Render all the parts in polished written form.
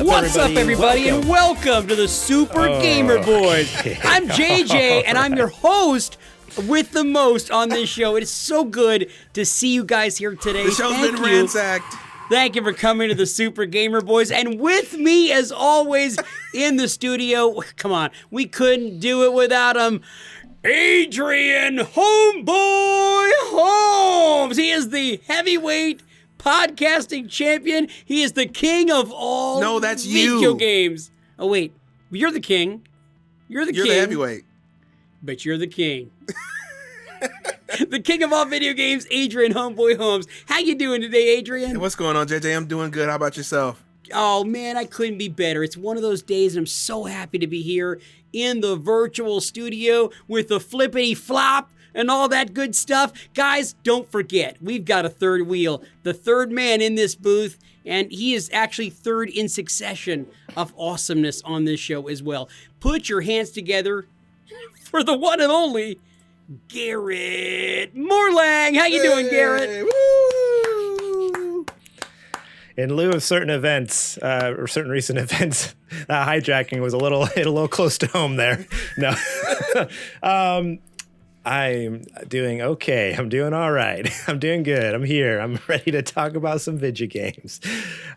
What's up, everybody, and welcome to the Super Gamer Boys. I'm JJ, and I'm your host with the most on this show. It is so good to see you guys here today. The show's been ransacked. Thank you for coming to the Super Gamer Boys. And with me, as always, in the studio, come on, we couldn't do it without him, Adrian Homeboy Holmes. He is the heavyweight podcasting champion. He is the king of all video games. Oh, wait. You're the king. You're the heavyweight. But you're the king. The king of all video games, Adrian Homeboy Holmes. How you doing today, Adrian? Hey, what's going on, JJ? I'm doing good. How about yourself? Oh, man, I couldn't be better. It's one of those days, and I'm so happy to be here in the virtual studio with the flippity flop and all that good stuff. Guys, don't forget, we've got a third wheel, the third man in this booth, and he is actually third in succession of awesomeness on this show as well. Put your hands together for the one and only Garrett Morlang. How you doing, Garrett? Woo! In lieu of certain events, or certain recent events, hijacking was a little close to home there. No. I'm doing okay. I'm doing all right. I'm doing good. I'm here. I'm ready to talk about some video games.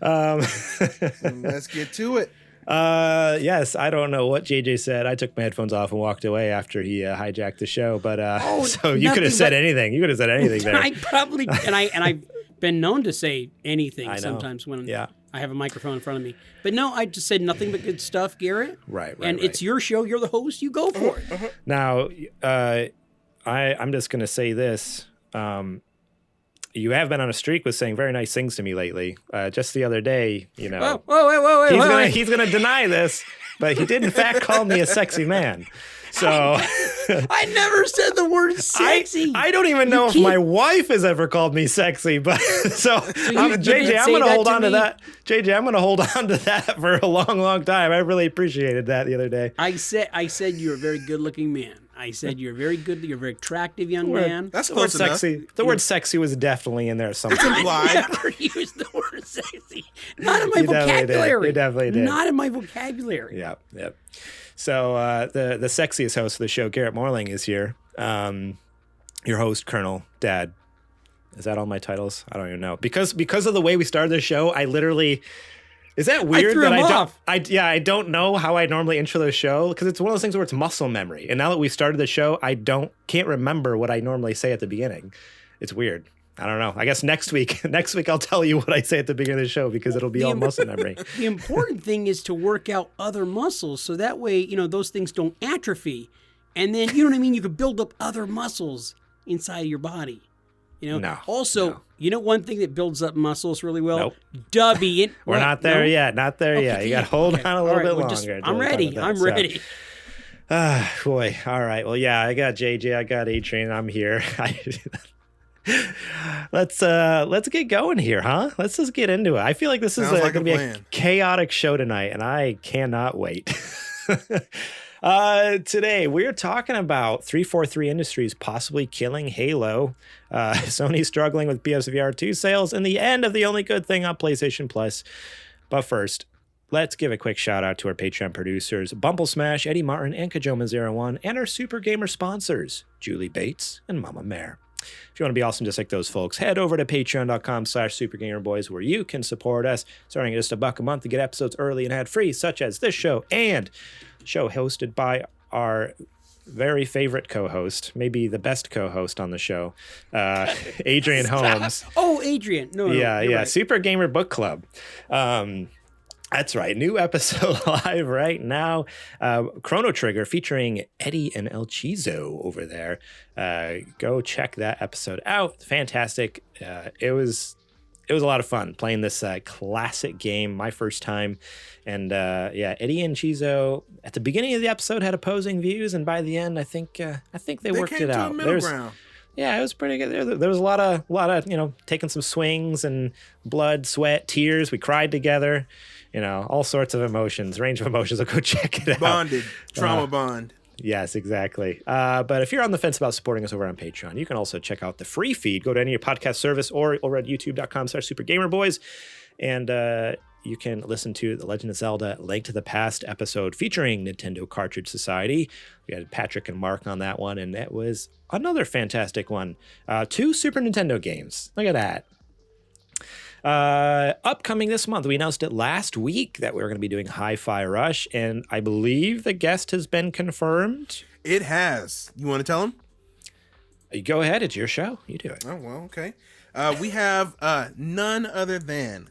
Let's get to it. Yes, I don't know what JJ said. I took my headphones off and walked away after he hijacked the show. But so you could have said anything. You could have said anything there. I probably and I've been known to say anything sometimes when I have a microphone in front of me. But no, I just said nothing but good stuff, Garrett. Right. And it's your show. You're the host. You go for it. Now, I'm just going to say this. You have been on a streak with saying very nice things to me lately. Just the other day, you know. Whoa. He's going to deny this, but he did in fact call me a sexy man. So I never said the word sexy. I don't even know if my wife has ever called me sexy, but JJ, I'm going to hold on to that. JJ, I'm going to hold on to that for a long, long time. I really appreciated that the other day. I said you're a very good-looking man. I said you're very good. You're a very attractive young man. That's the word close enough. sexy. The word sexy was definitely in there somewhere. I never used the word sexy. Not in my vocabulary. You definitely did. Not in my vocabulary. Yep. So the sexiest host of the show, Garrett Morlang, is here. Your host, Colonel, Dad. Is that all my titles? I don't even know. Because of the way we started the show, I literally... Is that weird that I don't know how I normally intro the show? Because it's one of those things where it's muscle memory. And now that we've started the show, I can't remember what I normally say at the beginning. It's weird. I don't know. I guess next week I'll tell you what I say at the beginning of the show because it'll be all muscle memory. The important thing is to work out other muscles so that way, those things don't atrophy. And then, you know what I mean? You could build up other muscles inside of your body. One thing that builds up muscles really well? Nope. Dubby. We're not there yet. Not there yet. You got to hold on a little bit longer. I'm ready. Boy. All right. Well, yeah, I got JJ. I got Adrian. I'm here. Let's get going here, huh? Let's just get into it. I feel like this is going to be a chaotic show tonight, and I cannot wait. Today, we're talking about 343 Industries possibly killing Halo, Sony struggling with PSVR 2 sales, and the end of the only good thing on PlayStation Plus. But first, let's give a quick shout out to our Patreon producers, Bumble Smash, Eddie Martin, and Kajoma01, and our Super Gamer sponsors, Julie Bates and Mama Mare. If you want to be awesome just like those folks, head over to patreon.com/supergamerboys where you can support us, starting at just $1 a month to get episodes early and ad-free, such as this show and show hosted by our very favorite co-host, maybe the best co-host on the show, Adrian Holmes. Oh, Adrian. No, right. Super Gamer Book Club. That's right. New episode live right now. Chrono Trigger featuring Eddie and El Chizo over there. Go check that episode out. Fantastic. It was a lot of fun playing this classic game, my first time. And Eddie and Chizo at the beginning of the episode had opposing views, and by the end, I think they worked it out. To a middle ground. Yeah, it was pretty good. There was a lot of taking some swings and blood, sweat, tears. We cried together. All sorts of emotions, range of emotions. So go check it out. Bonded, trauma bond. Yes, exactly. But if you're on the fence about supporting us over on Patreon, you can also check out the free feed. Go to any of your podcast service or over at youtube.com/supergamerboys. And you can listen to the Legend of Zelda Link to the Past episode featuring Nintendo Cartridge Society. We had Patrick and Mark on that one, and it was another fantastic one. 2 Super Nintendo games. Look at that. Upcoming this month, we announced it last week that we were going to be doing Hi-Fi Rush, and I believe the guest has been confirmed. It has. You want to tell him? Go ahead. It's your show. You do it. Oh, well, okay. We have none other than,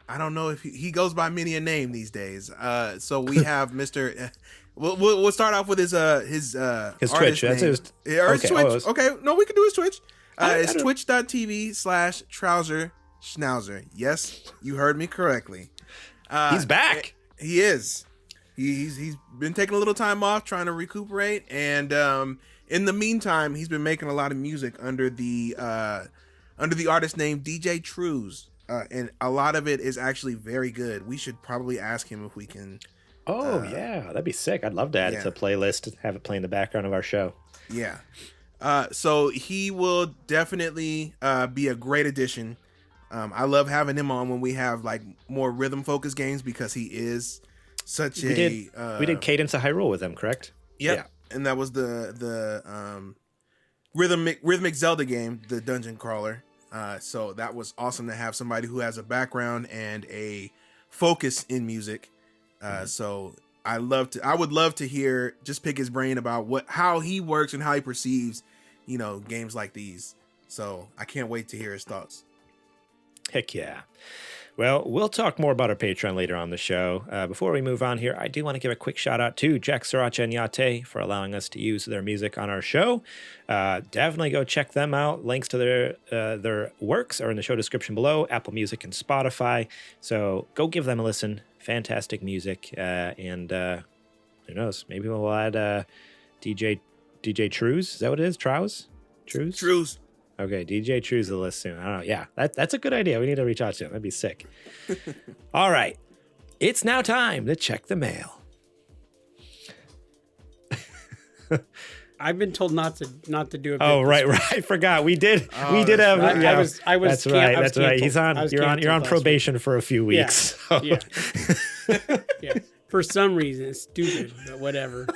I don't know if he goes by many a name these days. So we have Mr. We'll start off with his Twitch. That's his. His Twitch. Okay, no, we can do his Twitch. It's don't- twitch.tv/Trouser Schnauzer. Yes, you heard me correctly. He's back. He is. He's been taking a little time off, trying to recuperate, and in the meantime, he's been making a lot of music under the artist name DJ Trues, and a lot of it is actually very good. We should probably ask him if we can. Oh yeah, that'd be sick. I'd love to add it to a playlist, have it play in the background of our show. Yeah. So he will definitely be a great addition. I love having him on when we have like more rhythm focused games because he is such we did Cadence of Hyrule with him, correct? Yep. Yeah. And that was the rhythmic Zelda game, the dungeon crawler. So that was awesome to have somebody who has a background and a focus in music. So I would love to hear, just pick his brain about how he works and how he perceives, games like these. So I can't wait to hear his thoughts. Heck yeah. Well, we'll talk more about our Patreon later on the show. Before we move on here, I do want to give a quick shout out to Jack Sriracha and Yate for allowing us to use their music on our show. Definitely go check them out. Links to their works are in the show description below, Apple Music and Spotify. So go give them a listen. Fantastic music. And who knows? Maybe we'll add DJ Trues. Is that what it is? Trues? Trues. Okay, DJ True's the list soon. I don't know. Yeah, that's a good idea. We need to reach out to him. That'd be sick. All right. It's now time to check the mail. I've been told not to do it. Oh, right. I forgot. We did have. I was. That's right. That's right. He's on. You're on probation for a few weeks. Yeah. Yeah. For some reason, it's stupid, but whatever.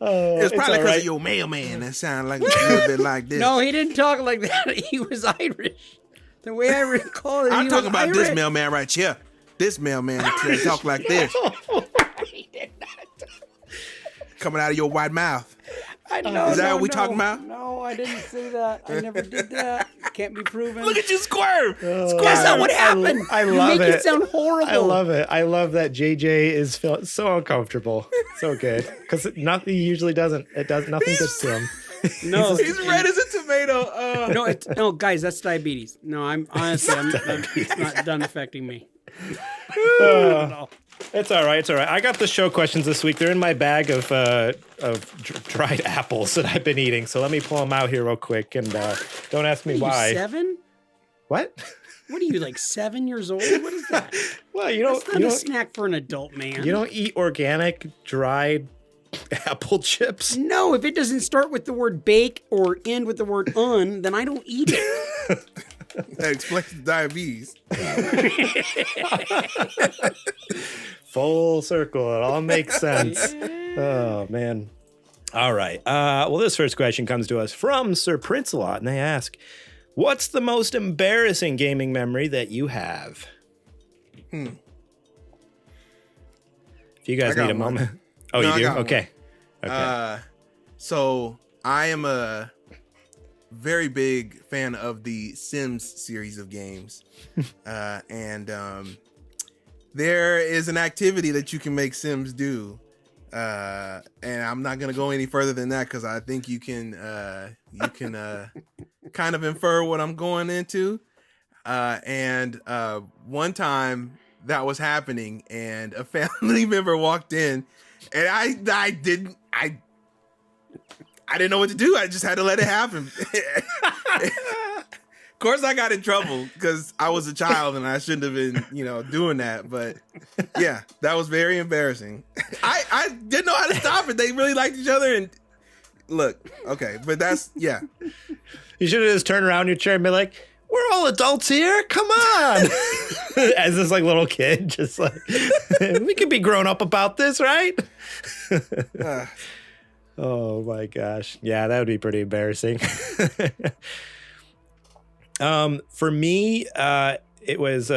It's probably because of your mailman that sounded like a little bit like this. No, he didn't talk like that. He was Irish. The way I recall it, I'm talking about Irish. This mailman right here. This mailman talk like this. He did not. Coming out of your white mouth. I know. Is that what we talking about? No, I didn't say that. I never did that. Can't be proven. Look at you squirm. That's not what happened. I love you make it sound horrible. I love it. I love that JJ is feeling so uncomfortable. So good. Because nothing usually doesn't. It does nothing gets to him. No, he's red as a tomato. No, guys, that's diabetes. No, it's not done affecting me. No. It's all right. It's all right. I got the show questions this week. They're in my bag of dried apples that I've been eating. So let me pull them out here real quick, and don't ask me why. You 7? What? What are you, like 7 years old? What is that? Well, That's not a snack for an adult man. You don't eat organic dried apple chips? No, if it doesn't start with the word bake or end with the word then I don't eat it. That explains the diabetes. Full circle. It all makes sense. Yeah. Oh, man. All right. Well, this first question comes to us from Sir Prince-a-Lot, and they ask, what's the most embarrassing gaming memory that you have? If you guys need a moment. Oh, no, you do? Okay. So I am a very big fan of the Sims series of games. And there is an activity that you can make Sims do. And I'm not going to go any further than that because I think you can kind of infer what I'm going into. And one time that was happening and a family member walked in and I didn't know what to do. I just had to let it happen. Of course, I got in trouble because I was a child and I shouldn't have been, doing that. But yeah, that was very embarrassing. I didn't know how to stop it. They really liked each other. And look, okay, but yeah. You should have just turned around your chair and be like, we're all adults here. Come on. As this like little kid, just like, we can be grown up about this, right? Oh my gosh. Yeah, that would be pretty embarrassing. For me, it was,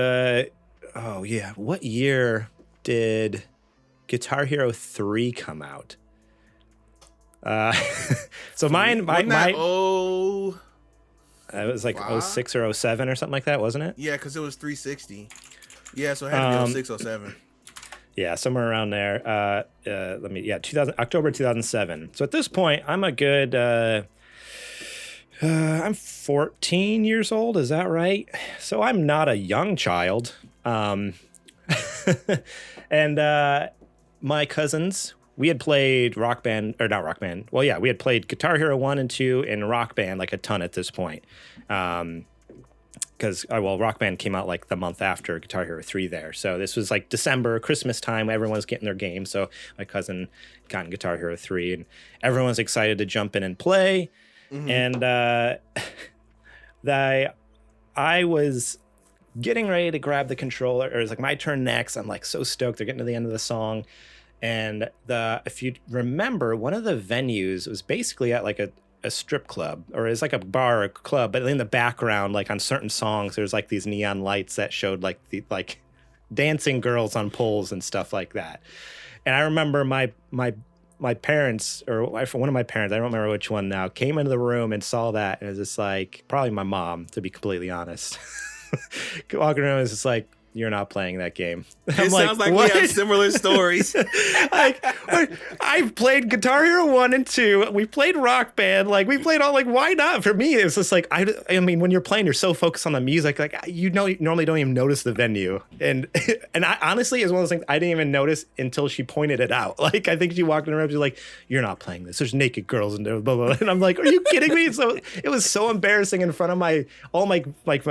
what year did Guitar Hero 3 come out? So mine, it was like 06 or 07 or something like that, wasn't it? Yeah, because it was 360. Yeah, so it had to be 06, 07. Yeah, somewhere around there. October 2007. So at this point, I'm a good, I'm 14 years old. Is that right? So I'm not a young child. And my cousins, we had played Rock Band, or not Rock Band. Well, yeah, we had played Guitar Hero 1 and 2 and Rock Band like a ton at this point. Because, Rock Band came out like the month after Guitar Hero 3 there. So this was like December, Christmas time. Everyone's getting their game. So my cousin got in Guitar Hero 3 and everyone's excited to jump in and play. Mm-hmm. And I was getting ready to grab the controller. Or it was like my turn next. I'm like so stoked. They're getting to the end of the song. And if you remember, one of the venues was basically at like a strip club, or it's like a bar or a club, but in the background, like on certain songs, there's like these neon lights that showed like the dancing girls on poles and stuff like that. And I remember my parents, or one of my parents, I don't remember which one now, came into the room and saw that, and it was just like, probably my mom, to be completely honest. Walking around, was just like, you're not playing that game. It sounds like we have similar stories. Like, I've played Guitar Hero 1 and 2. We played Rock Band. Like, we played all, like, why not? For me, it was just like, I mean, when you're playing, you're so focused on the music. Like, you normally don't even notice the venue. And I honestly, it's one of those things I didn't even notice until she pointed it out. Like, I think she walked in the room, she's like, you're not playing this. There's naked girls and blah, blah, blah. And I'm like, are you kidding me? So it was so embarrassing in front of my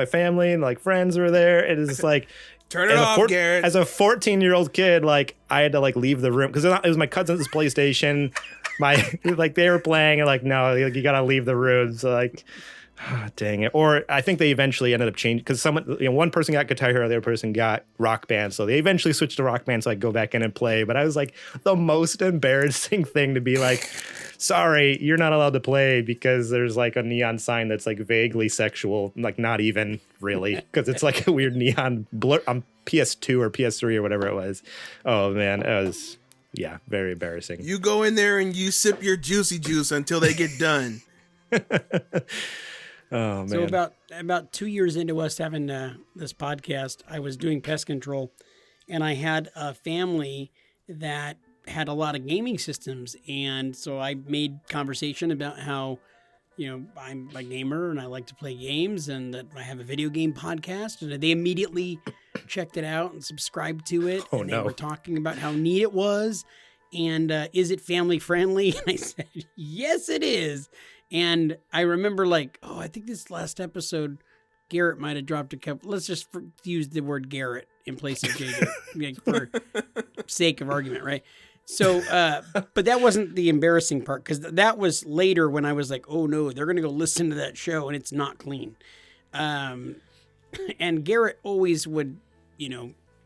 family and, like, friends were there. It is just like, turn it off, Garrett. As a 14-year-old kid, like, I had to like leave the room because it was my cousin's PlayStation. They were playing and like, no, like, you gotta leave the room. So like, dang it. Or I think they eventually ended up changing because one person got Guitar Hero, the other person got Rock Band. So they eventually switched to Rock Band so I could go back in and play. But I was like, the most embarrassing thing to be like, sorry, you're not allowed to play because there's like a neon sign that's like vaguely sexual, like not even really, because it's like a weird neon blur on PS2 or PS3 or whatever it was. Oh man, it was, yeah, very embarrassing. You go in there and you sip your juicy juice until they get done. Oh man. So about 2 years into us having this podcast, I was doing pest control, and I had a family that had a lot of gaming systems, and so I made conversation about how, I'm a gamer and I like to play games, and that I have a video game podcast, and they immediately checked it out and subscribed to it. Oh, and no. They were talking about how neat it was, and is it family friendly? And I said, yes, it is. And I remember I think this last episode, Garrett might have dropped a couple. Let's just use the word Garrett in place of JJ for sake of argument, right? So, but that wasn't the embarrassing part, because that was later when I was like, oh no, they're going to go listen to that show and it's not clean. And Garrett always would,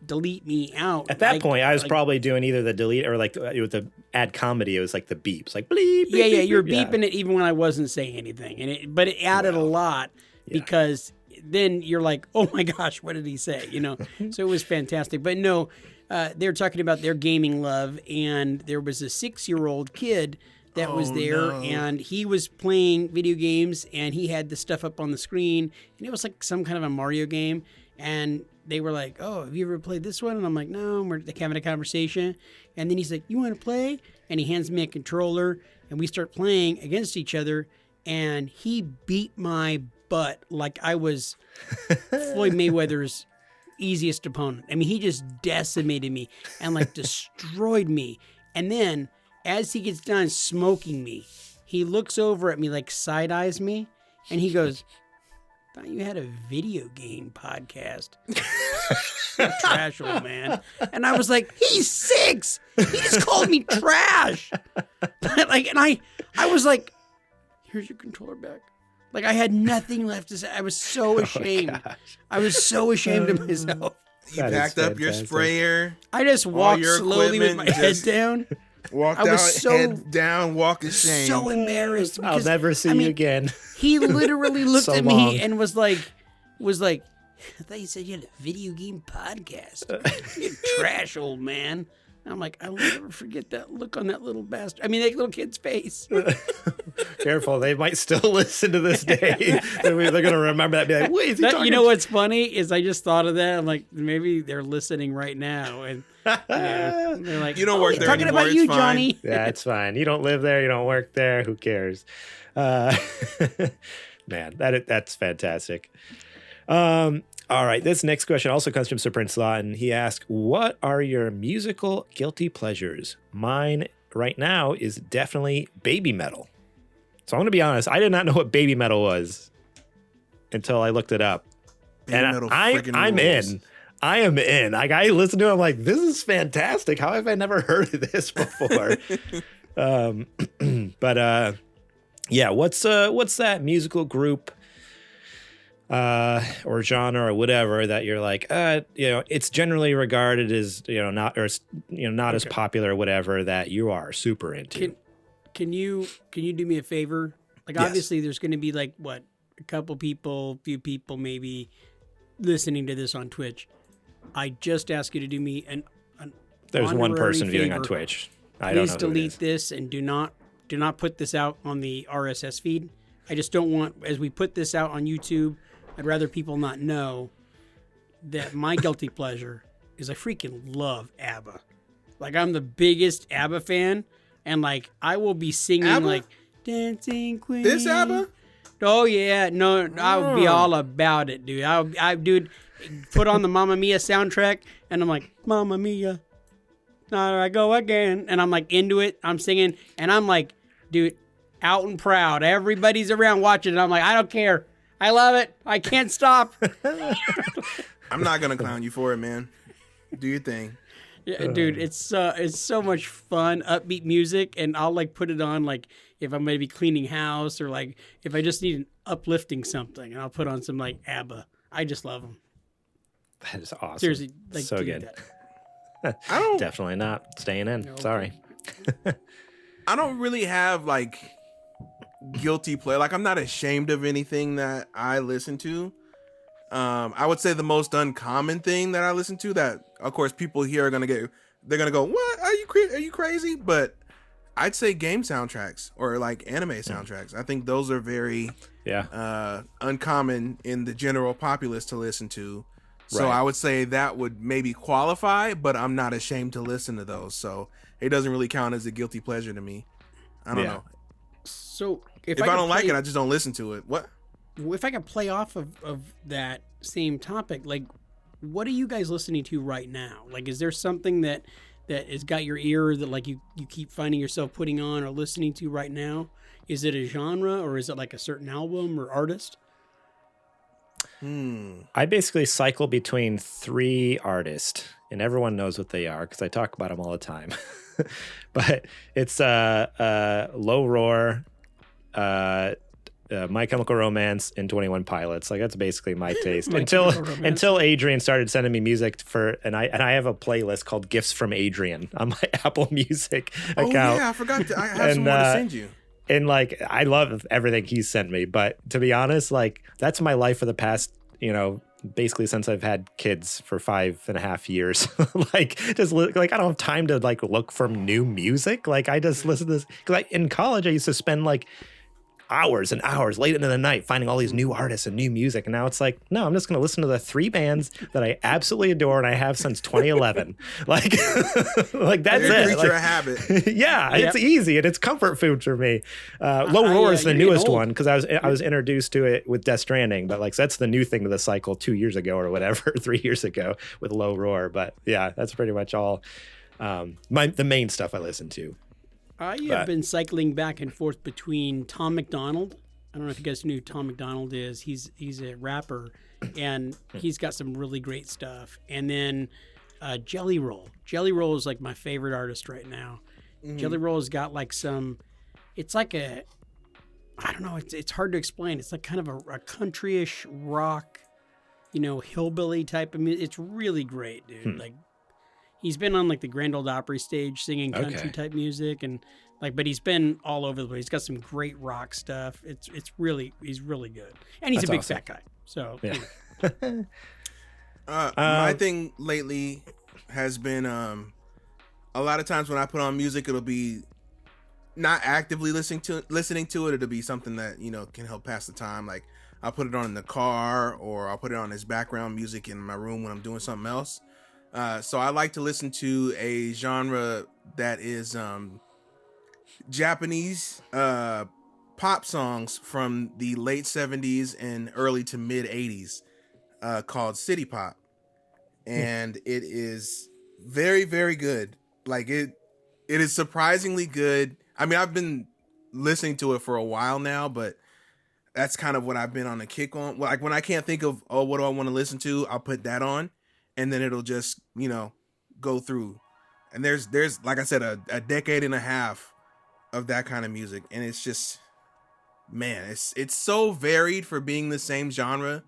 delete me out. At that point, I was probably doing either the delete or like with the add comedy. It was like the beeps, like bleep. Yeah, beep, you were beep, beeping it even when I wasn't saying anything, but it added a lot because then you're like, oh my gosh, what did he say? So it was fantastic. But no, they were talking about their gaming love, and there was a 6-year-old kid that was there, and he was playing video games, and he had the stuff up on the screen, and it was like some kind of a Mario game, and they were like, oh, have you ever played this one? And I'm like, no, we're having a conversation. And then he's like, you want to play? And he hands me a controller, and we start playing against each other, and he beat my butt like I was Floyd Mayweather's easiest opponent. I mean, he just decimated me and like destroyed me. And then as he gets done smoking me, he looks over at me, like side eyes me, and he goes, thought you had a video game podcast. Trash, old man. And I was like, he's 6. He just called me trash. And I was like, here's your controller back. Like I had nothing left to say. I was so ashamed. I was so ashamed of myself. You packed up your sprayer. I just walked slowly with my head down. Walked out, head down, walking shame. So embarrassed. I'll never see you again. He literally looked at me and was like, I thought you said you had a video game podcast. You trash, old man. And I'm like, I'll never forget that look on that little bastard. I mean, that little kid's face. Careful, they might still listen to this day. They're going to remember that and be like, wait, is he talking? You know what's funny is I just thought of that. I'm like, maybe they're listening right now. And they're like, you don't work there talking anymore. about you, It's fine. Johnny. Yeah, it's fine. You don't live there. You don't work there. Who cares? Man, that's fantastic. All right, this next question also comes from Sir Prince Law, and he asked, what are your musical guilty pleasures? Mine right now is definitely baby metal. So I'm going to be honest, I did not know what baby metal was until I looked it up. Baby and metal I'm rules. in. I am in. Like, I listen to it, I'm like, this is fantastic. How have I never heard of this before? Yeah, what's that musical group or genre or whatever that you're like, it's generally regarded as, not as popular or whatever that you are super into. Can you do me a favor? Like, Yes. obviously there's going to be like a few people maybe listening to this on Twitch. I just ask you to do me an There's one honorary person viewing on favor. Twitch. I don't know Please who it delete is. this and do not put this out on the RSS feed. I just don't want, as we put this out on YouTube, I'd rather people not know that my guilty pleasure is I freaking love ABBA. Like, I'm the biggest ABBA fan, and like I will be singing ABBA? like Dancing Queen. This ABBA? Oh yeah, no, I would be all about it, dude. Dude, put on the Mamma Mia soundtrack, and I'm like, Mamma Mia, there I go again, and I'm like into it. I'm singing, and I'm like, dude, out and proud. Everybody's around watching it. I'm like, I don't care. I love it. I can't stop. I'm not gonna clown you for it, man. Do your thing. Yeah, dude, it's so much fun, upbeat music, and I'll like put it on like if I'm maybe cleaning house or like if I just need an uplifting something, and I'll put on some like ABBA. I just love them. That is awesome. Seriously, like so delete good. that. I don't. Definitely not staying in. No. Sorry. I don't really have like guilty play. Like, I'm not ashamed of anything that I listen to. I would say the most uncommon thing that I listen to that, of course, people here are they're gonna go, what? Are you crazy? But I'd say game soundtracks or like anime soundtracks. I think those are very uncommon in the general populace to listen to. So Right. I would say that would maybe qualify, but I'm not ashamed to listen to those. So it doesn't really count as a guilty pleasure to me. I don't know. So If I don't like it, I just don't listen to it. What? if I could play off of that same topic, like, what are you guys listening to right now? Like, is there something that has got your ear that like you keep finding yourself putting on or listening to right now? Is it a genre or is it like a certain album or artist? I basically cycle between 3 artists, and everyone knows what they are because I talk about them all the time. But it's Low Roar, My Chemical Romance, and 21 Pilots. Like, that's basically my taste. until Adrian started sending me music and I have a playlist called Gifts from Adrian on my Apple Music account. Oh yeah, I forgot. I have some more to send you. And like, I love everything he sent me, but to be honest, like, that's my life for the past, basically since I've had kids for 5.5 years. Like, I don't have time to like look for new music. Like, I just listen to this because in college I used to spend like hours and hours late into the night finding all these new artists and new music, and now it's like, no, I'm just going to listen to the 3 bands that I absolutely adore and I have since 2011. Like, like that's You're a it. creature Like, of habit. yeah, Yep. it's easy and it's comfort food for me. Low Roar is the you're getting newest old. one because I was introduced to it with Death Stranding, but like, that's the new thing to the cycle 2 years ago or whatever, 3 years ago with Low Roar. But yeah, that's pretty much all the main stuff I listen to. I have been cycling back and forth between Tom McDonald. I don't know if you guys knew who Tom McDonald is. He's a rapper, and he's got some really great stuff. And then Jelly Roll. Jelly Roll is like my favorite artist right now. Jelly Roll has got like some. It's like a I don't know. It's hard to explain. It's like kind of a country-ish rock, hillbilly type of music. It's really great, dude. Like, he's been on like the Grand Ole Opry stage singing country type music, and but he's been all over the place. He's got some great rock stuff. He's really good, and he's a big fat guy. So yeah. Anyway. My thing lately has been a lot of times when I put on music, it'll be not actively listening to it. It'll be something that can help pass the time. Like I'll put it on in the car, or I'll put it on as background music in my room when I'm doing something else. So I like to listen to a genre that is Japanese pop songs from the late 70s and early to mid 80s called city pop. And it is very, very good. Like it is surprisingly good. I mean, I've been listening to it for a while now, but that's kind of what I've been on a kick on. Like when I can't think of, what do I want to listen to? I'll put that on, and then it'll just, go through. And there's like I said, a decade and a half of that kind of music. And it's just, man, it's so varied for being the same genre.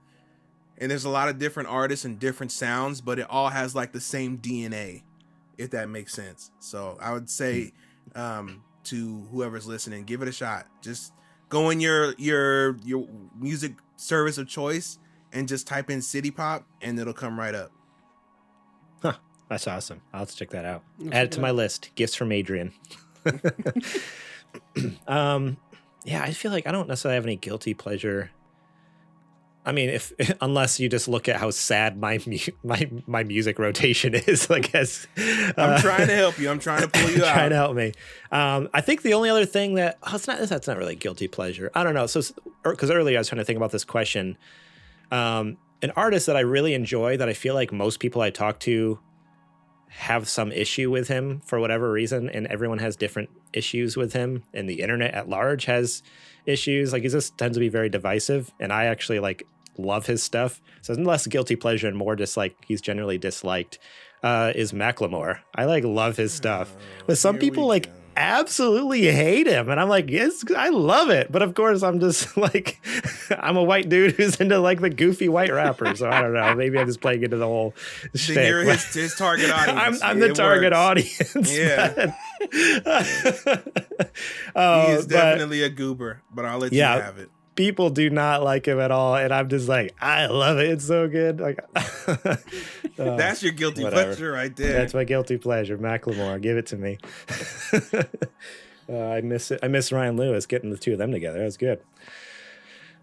And there's a lot of different artists and different sounds, but it all has like the same DNA, if that makes sense. So I would say, to whoever's listening, give it a shot. Just go in your music service of choice and just type in city pop, and it'll come right up. Huh, that's awesome. I'll have to check that out. Add it to my list. Gifts from Adrian. Yeah, I feel like I don't necessarily have any guilty pleasure. I mean, unless you just look at how sad my music rotation is, I guess. I'm trying to help you. I'm trying to pull you out. Trying to help me. I think the only other thing that's not really guilty pleasure. I don't know. So, because earlier I was trying to think about this question. An artist that I really enjoy, that I feel like most people I talk to have some issue with him for whatever reason, and everyone has different issues with him, and the internet at large has issues. Like, he just tends to be very divisive, and I actually love his stuff. So it's less guilty pleasure and more just he's generally disliked. Is Macklemore. I love his stuff, but some people absolutely hate him, and I'm like, yes, I love it. But of course, I'm just I'm a white dude who's into the goofy white rapper. So I don't know. Maybe I'm just playing into the whole shtick. You're his target audience. I'm the target audience. Yeah. He is definitely a goober, but I'll let you have it. People do not like him at all, and I'm just I love it. It's so good. That's your guilty pleasure right there. That's my guilty pleasure. Macklemore, give it to me. I miss it. I miss Ryan Lewis getting the two of them together. That was good.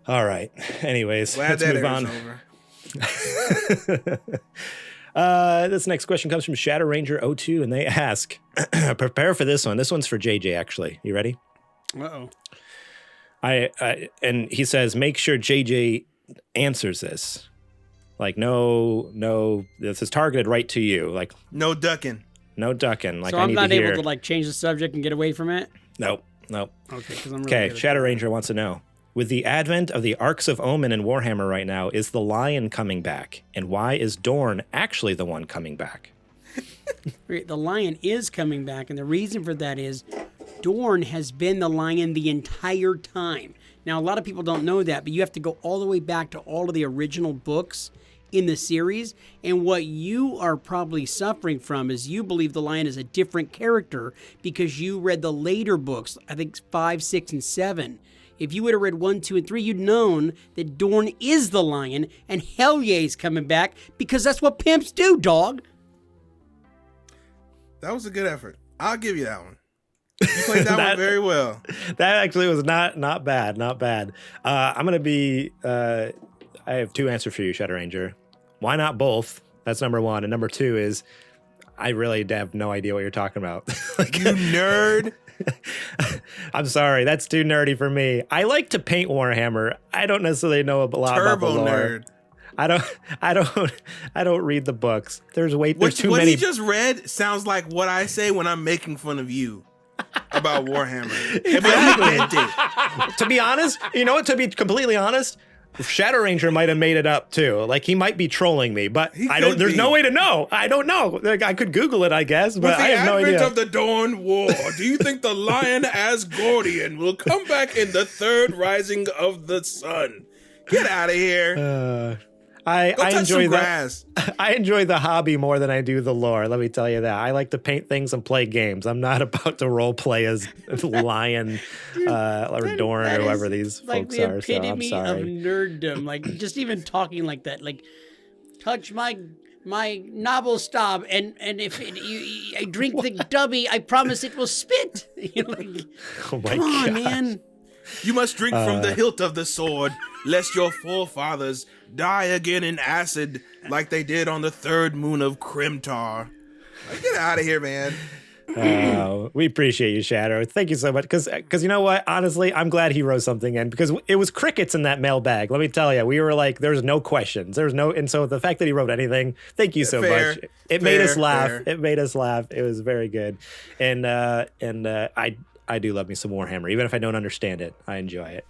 All right. Anyways, glad let's move on. Over. This next question comes from Shadow Ranger 02, and they ask, prepare for this one. This one's for JJ, actually. You ready? Uh-oh. And he says, make sure JJ answers this. No, this is targeted right to you. No ducking. No ducking. So I'm not able to change the subject and get away from it? Nope. Okay, because I'm really Okay, Shadow Ranger wants to know. With the advent of the Arcs of Omen in Warhammer right now, is the Lion coming back? And why is Dorn actually the one coming back? The Lion is coming back, and the reason for that is Dorn has been the Lion the entire time. Now, a lot of people don't know that, but you have to go all the way back to all of the original books in the series, and what you are probably suffering from is you believe the Lion is a different character because you read the later books, I think 5, 6, and 7. If you would have read 1, 2, and 3, you'd known that Dorn is the Lion, and hell yeah's coming back because that's what pimps do, dog. That was a good effort. I'll give you that one. You played that one very well. That actually was not bad. I'm going to be... I have two answers for you, Shadow Ranger. Why not both? That's number one. And number two is, I really have no idea what you're talking about. You nerd. I'm sorry. That's too nerdy for me. I like to paint Warhammer. I don't necessarily know a lot about the lore. Nerd. I don't read the books. There's too many. What you just read sounds like what I say when I'm making fun of you about Warhammer. To be honest, to be completely honest, Shadow Ranger might have made it up too. Like he might be trolling me, but I don't. There's be. no way to know. I don't know. Like, I could Google it, I guess, but I have no idea. With the advent of the Dawn War, do you think the Lion Asgardian will come back in the third rising of the sun? Get out of here. I enjoy grass. I enjoy the hobby more than I do the lore. Let me tell you that. I like to paint things and play games. I'm not about to role play as Lion or Dorn or whoever these folks are. So I'm sorry. Of nerddom, like just even talking like that, like touch my novel stop, and if I drink the dubby, I promise it will spit. Like, oh my come on, God. man. You must drink from the hilt of the sword, lest your forefathers die again in acid like they did on the third moon of Krimtar. Like, get out of here, man. We appreciate you, Shadow. Thank you so much. Because you know what? Honestly, I'm glad he wrote something in because it was crickets in that mailbag. Let me tell you, we were like, there's no questions. And so the fact that he wrote anything, thank you so much. It made us laugh. It made us laugh. It was very good. And I do love me some Warhammer. Even if I don't understand it, I enjoy it.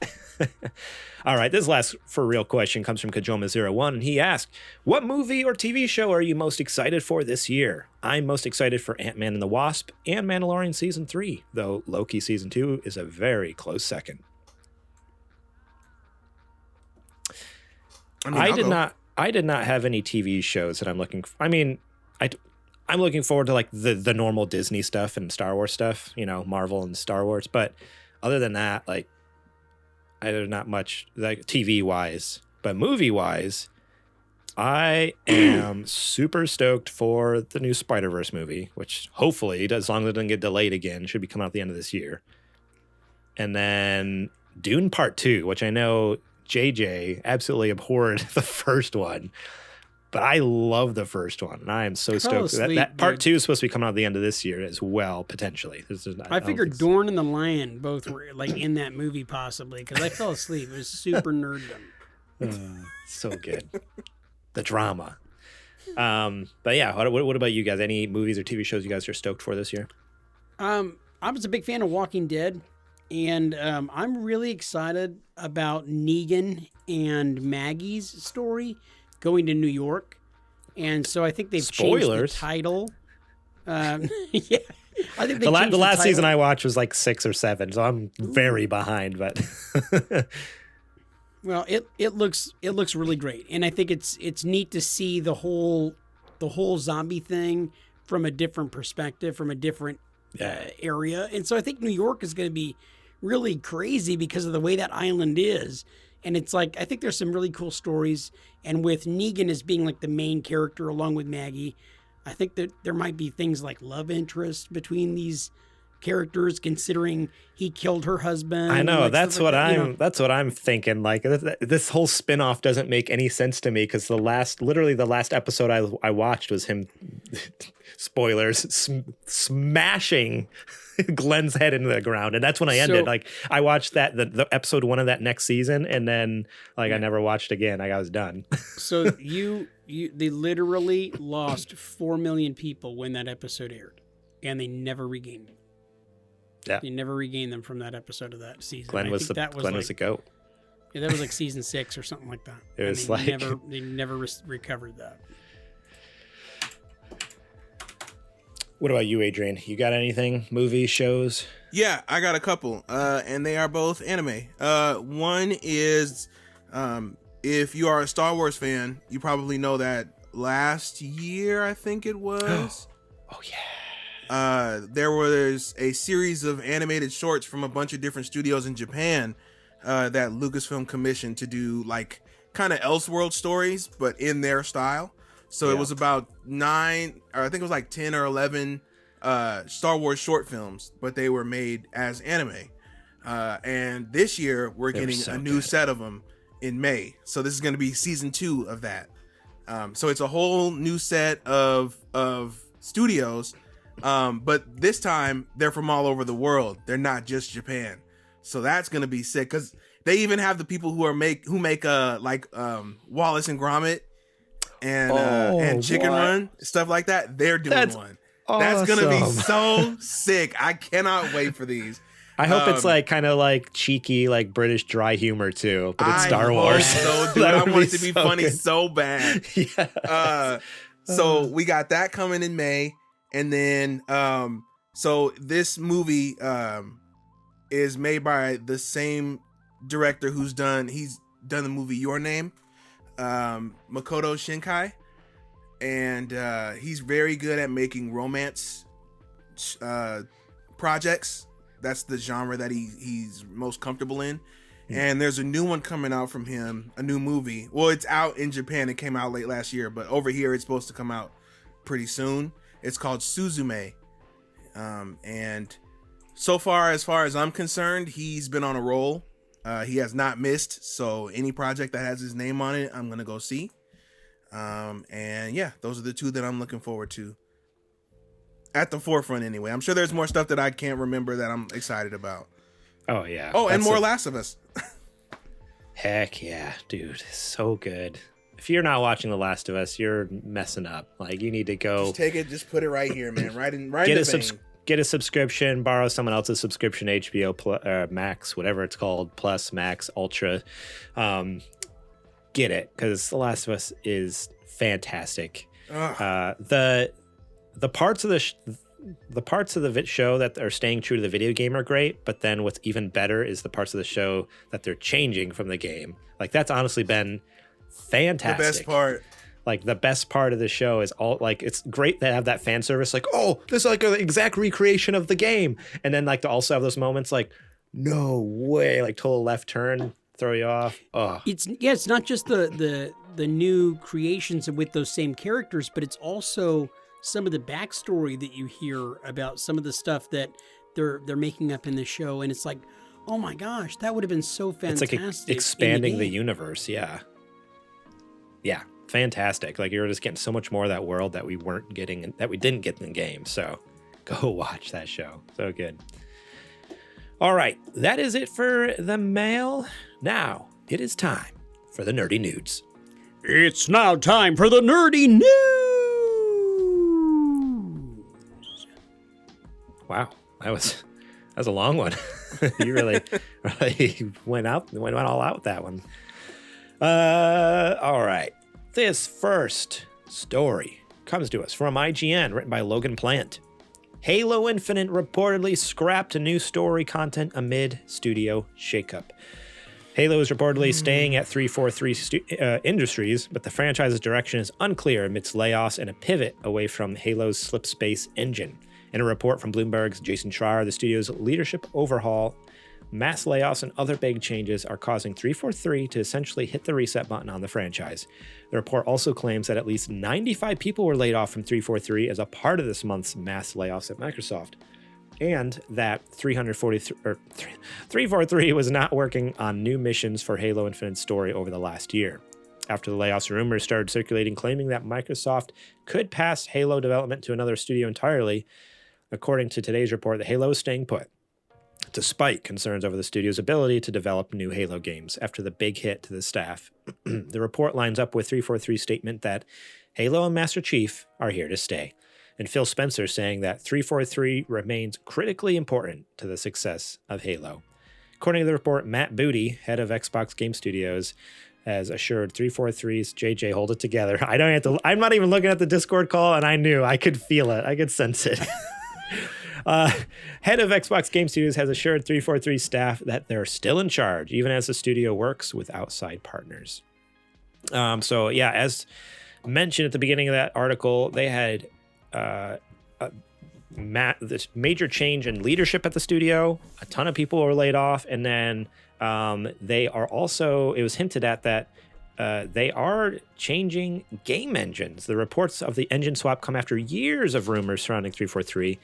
All right, this last for real question comes from Kajoma01, and he asked, what movie or TV show are you most excited for this year? I'm most excited for Ant-Man and the Wasp and Mandalorian Season 3, though Loki Season 2 is a very close second. I did not have any TV shows that I'm looking for. I mean, I'm looking forward to like the normal Disney stuff and Star Wars stuff, you know, Marvel and Star Wars. But other than that, like, there's not much like TV wise, but movie wise, I am super stoked for the new Spider-Verse movie, which hopefully, as long as it doesn't get delayed again, should be coming out at the end of this year. And then Dune Part 2, which I know JJ absolutely abhorred the first one. But I love the first one, and I am so stoked. That part 2 is supposed to be coming out at the end of this year as well, potentially. I figured Dorn and the Lion both were like in that movie possibly because I fell asleep. It was super nerddom. So good. The drama. But yeah, what about you guys? Any movies or TV shows you guys are stoked for this year? I was a big fan of Walking Dead, and I'm really excited about Negan and Maggie's story going to New York, and so I think they've changed the title. Yeah, I think the last season I watched was like 6 or 7, so I'm very behind. But well, it looks really great, and I think it's neat to see the whole zombie thing from a different perspective, from a different area, and so I think New York is going to be really crazy because of the way that island is. And it's like, I think there's some really cool stories. And with Negan as being like the main character along with Maggie, I think that there might be things like love interest between these characters, considering he killed her husband. I know, that's what I'm thinking. Like, this whole spinoff doesn't make any sense to me because the last episode I watched was him, spoilers, smashing Glenn's head into the ground, and that's when I ended. Like, I watched the episode 1 of that next season, and then I never watched again. I was done. So they literally lost 4 million people when that episode aired, and they never regained them. Yeah, they never regained them from that episode of that season. Glenn was the GOAT. Yeah, that was like season 6 or something like that. It was they never recovered that. What about you, Adrian? You got anything? Movies, shows? Yeah, I got a couple, and they are both anime. One is, if you are a Star Wars fan, you probably know that last year, I think it was. Oh, yeah. There was a series of animated shorts from a bunch of different studios in Japan that Lucasfilm commissioned to do like kind of Elseworld stories, but in their style. So it was about 9, or I think it was like 10 or 11 Star Wars short films, but they were made as anime. And this year we're getting a new set of them in May. So this is going to be season 2 of that. So it's a whole new set of studios. But this time they're from all over the world. They're not just Japan. So that's going to be sick. Cause they even have the people who make Wallace and Gromit and Chicken Run, stuff like that. They're doing one. Awesome. That's gonna be so sick. I cannot wait for these. I hope it's like kind of like cheeky, like British dry humor too, but it's Star Wars. So, dude, I want it to be so funny good. So bad. Yeah. So we got that coming in May, and then so this movie is made by the same director he's done the movie Your Name, Makoto Shinkai, and he's very good at making romance projects. That's the genre that he's most comfortable in. And there's a new one coming out from him, a new movie. Well, it's out in Japan. It came out late last year, but over here it's supposed to come out pretty soon. It's called Suzume. And so far as I'm concerned, he's been on a roll. He has not missed. So any project that has his name on it, I'm going to go see. And yeah, those are the two that I'm looking forward to. At the forefront anyway. I'm sure there's more stuff that I can't remember that I'm excited about. Oh, yeah. Oh, and more Last of Us. Heck yeah, dude. So good. If you're not watching The Last of Us, you're messing up. Like, you need to go... Just take it, just put it right here, man. Right in the vein. Get a subscription, borrow someone else's subscription, HBO Max, whatever it's called, Plus, Max, Ultra. Get it, because The Last of Us is fantastic. The parts of the show that are staying true to the video game are great, but then what's even better is the parts of the show that they're changing from the game. Like, that's honestly been fantastic. The best part. Like, the best part of the show is all, like, it's great to have that fan service, like, oh, this is like an exact recreation of the game. And then, like, to also have those moments like, no way, like, total left turn, throw you off. Oh. It's not just the new creations with those same characters, but it's also some of the backstory that you hear about some of the stuff that they're making up in the show, and it's like, oh my gosh, that would have been so fantastic. It's like expanding the universe, yeah, fantastic. Like, you're just getting so much more of that world that we didn't get in the game. So, go watch that show. So good. All right, that is it for the mail. Now it is time for the nerdy nudes. It's now time for the nerdy news. Wow, that was a long one. You really went all out with that one. All right. This first story comes to us from IGN, written by Logan Plant. Halo Infinite reportedly scrapped new story content amid studio shakeup. Halo is reportedly staying at 343 Industries, but the franchise's direction is unclear amidst layoffs and a pivot away from Halo's slipspace engine. In a report from Bloomberg's Jason Schreier, the studio's leadership overhaul, mass layoffs, and other big changes are causing 343 to essentially hit the reset button on the franchise. The report also claims that at least 95 people were laid off from 343 as a part of this month's mass layoffs at Microsoft, and that 343 was not working on new missions for Halo Infinite's story over the last year. After the layoffs, rumors started circulating claiming that Microsoft could pass Halo development to another studio entirely. According to today's report, the Halo is staying put, despite concerns over the studio's ability to develop new Halo games after the big hit to the staff. The report lines up with 343's statement that Halo and Master Chief are here to stay, and Phil Spencer saying that 343 remains critically important to the success of Halo. According to the report, Matt Booty, head of Xbox Game Studios, has assured 343's JJ hold it together. I'm not even looking at the Discord call, and I knew. I could feel it. I could sense it. Head of Xbox Game Studios has assured 343 staff that they're still in charge, even as the studio works with outside partners. So yeah, as mentioned at the beginning of that article, they had this major change in leadership at the studio. A ton of people were laid off, and then they are also, it was hinted at that they are changing game engines. The reports of the engine swap come after years of rumors surrounding 343.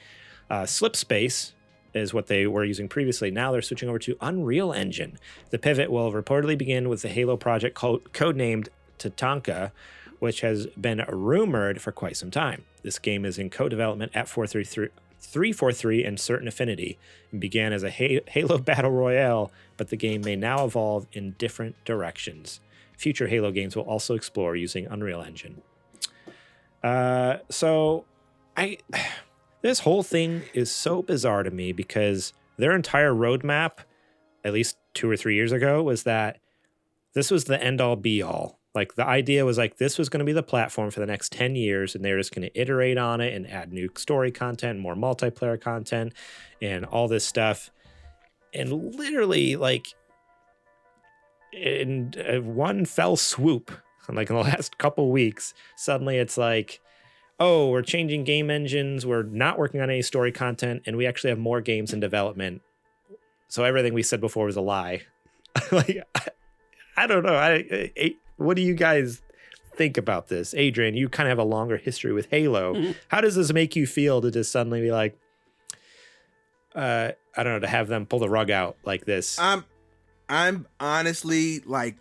Slipspace is what they were using previously. Now they're switching over to Unreal Engine. The pivot will reportedly begin with the Halo project codenamed Tatanka, which has been rumored for quite some time. This game is in co-development at 343 and Certain Affinity, and began as a Halo Battle Royale, but the game may now evolve in different directions. Future Halo games will also explore using Unreal Engine. This whole thing is so bizarre to me because their entire roadmap, at least 2 or 3 years ago, was that this was the end all be all. Like the idea was like this was going to be the platform for the next 10 years, and they're just going to iterate on it and add new story content, more multiplayer content, and all this stuff. And literally, like in one fell swoop, like in the last couple weeks, suddenly it's like, oh, we're changing game engines, we're not working on any story content, and we actually have more games in development. So everything we said before was a lie. Like, I don't know. What do you guys think about this? Adrian, you kind of have a longer history with Halo. Mm-hmm. How does this make you feel to just suddenly be like, I don't know, to have them pull the rug out like this? I'm honestly like,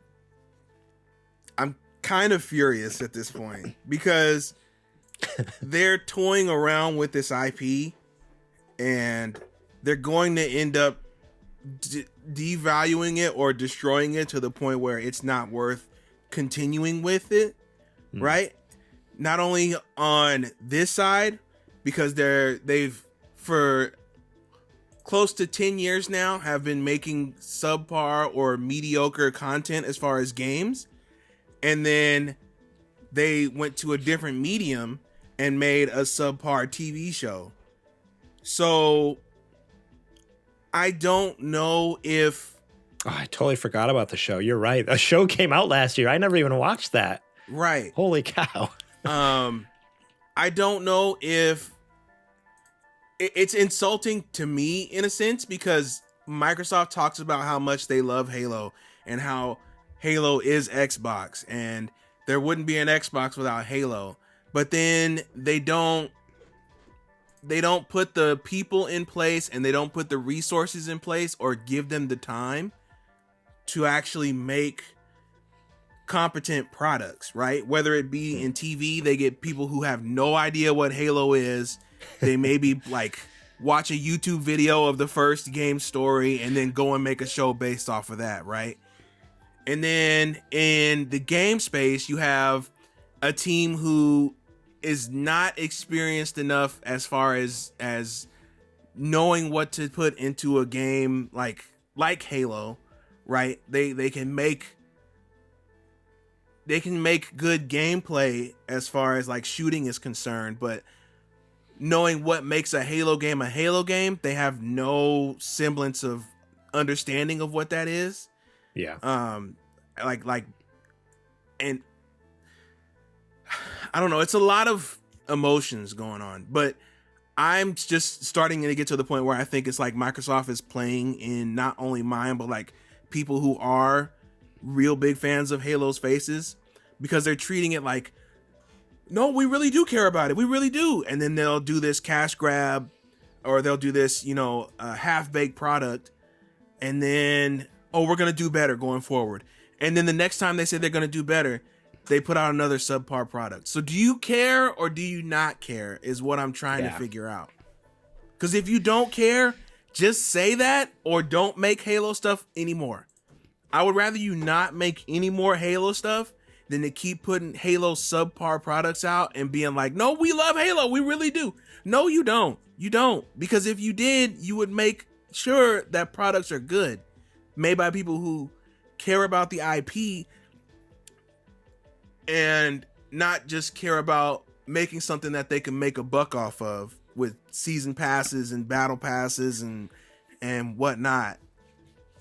I'm kind of furious at this point because they're toying around with this IP and they're going to end up devaluing it or destroying it to the point where it's not worth continuing with it, right? Not only on this side, because they've for close to 10 years now have been making subpar or mediocre content as far as games, and then they went to a different medium and made a subpar TV show. So I don't know if... Oh, I totally forgot about the show. You're right. A show came out last year. I never even watched that. Right. Holy cow. I don't know if it's insulting to me in a sense, because Microsoft talks about how much they love Halo and how Halo is Xbox and there wouldn't be an Xbox without Halo. But then they don't put the people in place and they don't put the resources in place or give them the time to actually make competent products, right? Whether it be in TV, they get people who have no idea what Halo is. They maybe like watch a YouTube video of the first game story and then go and make a show based off of that, right? And then in the game space, you have a team who is not experienced enough as far as knowing what to put into a game like Halo, right? They can make good gameplay as far as like shooting is concerned, but knowing what makes a Halo game, they have no semblance of understanding of what that is. Yeah. And I don't know, it's a lot of emotions going on, but I'm just starting to get to the point where I think it's like Microsoft is playing in not only mine, but like people who are real big fans of Halo's faces, because they're treating it like, no, we really do care about it. We really do. And then they'll do this cash grab or they'll do this, half-baked product. And then, we're going to do better going forward. And then the next time they say they're going to do better, they put out another subpar product. So do you care or do you not care is what I'm trying to figure out. Because if you don't care, just say that or don't make Halo stuff anymore. I would rather you not make any more Halo stuff than to keep putting Halo subpar products out and being like, no, we love Halo. We really do. No, you don't. You don't. Because if you did, you would make sure that products are good, made by people who care about the IP and not just care about making something that they can make a buck off of with season passes and battle passes and whatnot.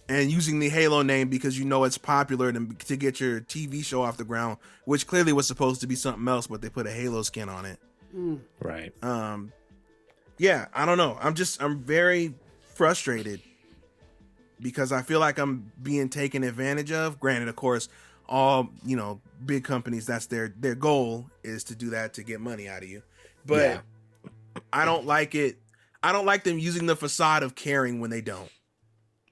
And using the Halo name because it's popular to get your TV show off the ground, which clearly was supposed to be something else, but they put a Halo skin on it. Right. Yeah, I don't know. I'm very frustrated because I feel like I'm being taken advantage of. Granted, of course, all, big companies, that's their goal is to do that to get money out of you. But I don't like it. I don't like them using the facade of caring when they don't.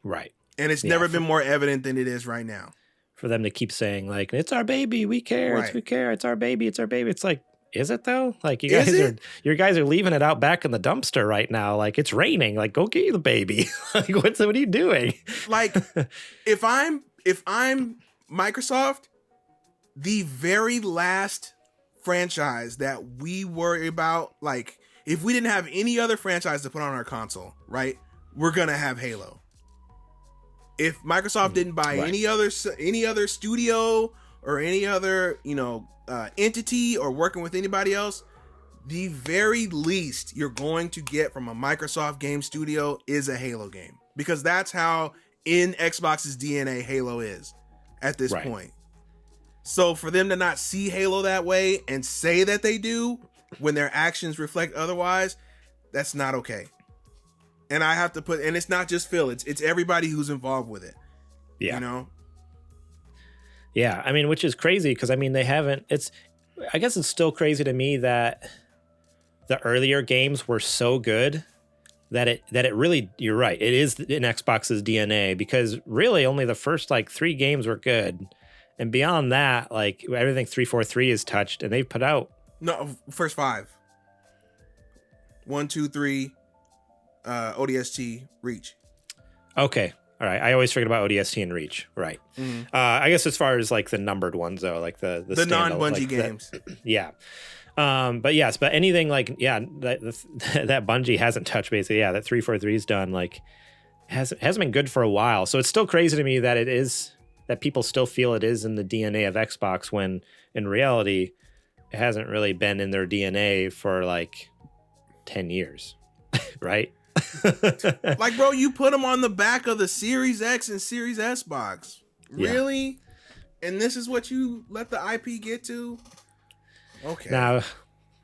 Right. And it's never been more evident than it is right now. For them to keep saying like, it's our baby, we care, right. We care, it's our baby, it's our baby. It's like, is it though? Like you guys are leaving it out back in the dumpster right now. Like it's raining. Like go get the baby. Like what are you doing? Like if I'm Microsoft, the very last franchise that we worry about, like if we didn't have any other franchise to put on our console, right? we're gonna have Halo. If Microsoft didn't buy any other studio or any other entity or working with anybody else, the very least you're going to get from a Microsoft game studio is a Halo game, because that's how in Xbox's DNA Halo is at this point. So for them to not see Halo that way and say that they do when their actions reflect otherwise, that's not okay. And I have to put, and it's not just Phil, it's everybody who's involved with it. Yeah. You know? Yeah, I mean, which is crazy because, I mean, I guess it's still crazy to me that the earlier games were so good that it really, you're right, it is in Xbox's DNA, because really only the first like 3 games were good. And beyond that, like everything 343 is touched, and they've put out. No, first 5. 1, 2, 3, ODST, Reach. Okay. All right. I always forget about ODST and Reach. Right. Mm-hmm. I guess as far as like the numbered ones though, like the non-Bungie like games. Yeah. But yes, but anything like, that Bungie hasn't touched basically. Yeah. That 343 is done. Like hasn't been good for a while. So it's still crazy to me that that people still feel it is in the DNA of Xbox, when in reality it hasn't really been in their DNA for like 10 years. Right. Like, bro, you put them on the back of the Series X and Series S box. Really? Yeah. And this is what you let the IP get to? Okay. Now,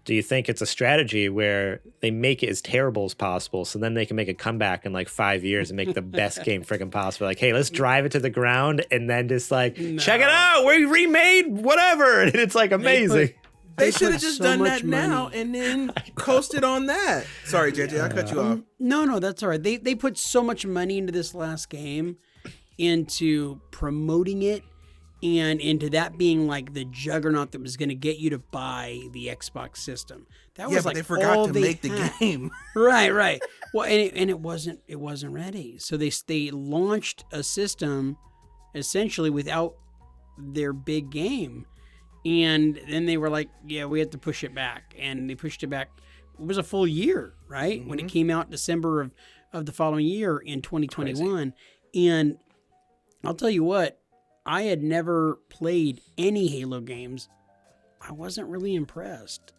do you think it's a strategy where they make it as terrible as possible so then they can make a comeback in like 5 years and make the best game freaking possible? Like, hey, let's drive it to the ground and then just like, check it out, we remade whatever. And it's like amazing. They should have just done that now and then coasted on that. Sorry, JJ, I cut you off. No, that's all right. They put so much money into this last game, into promoting it, and into that being like the juggernaut that was going to get you to buy the Xbox system. That was but like they forgot to make the game. Right. Well, and it wasn't ready. So they launched a system essentially without their big game. And then they were like, yeah, we have to push it back. And they pushed it back. It was a full year, right? Mm-hmm. When it came out December of the following year in 2021. Crazy. And I'll tell you what, I had never played any Halo games. I wasn't really impressed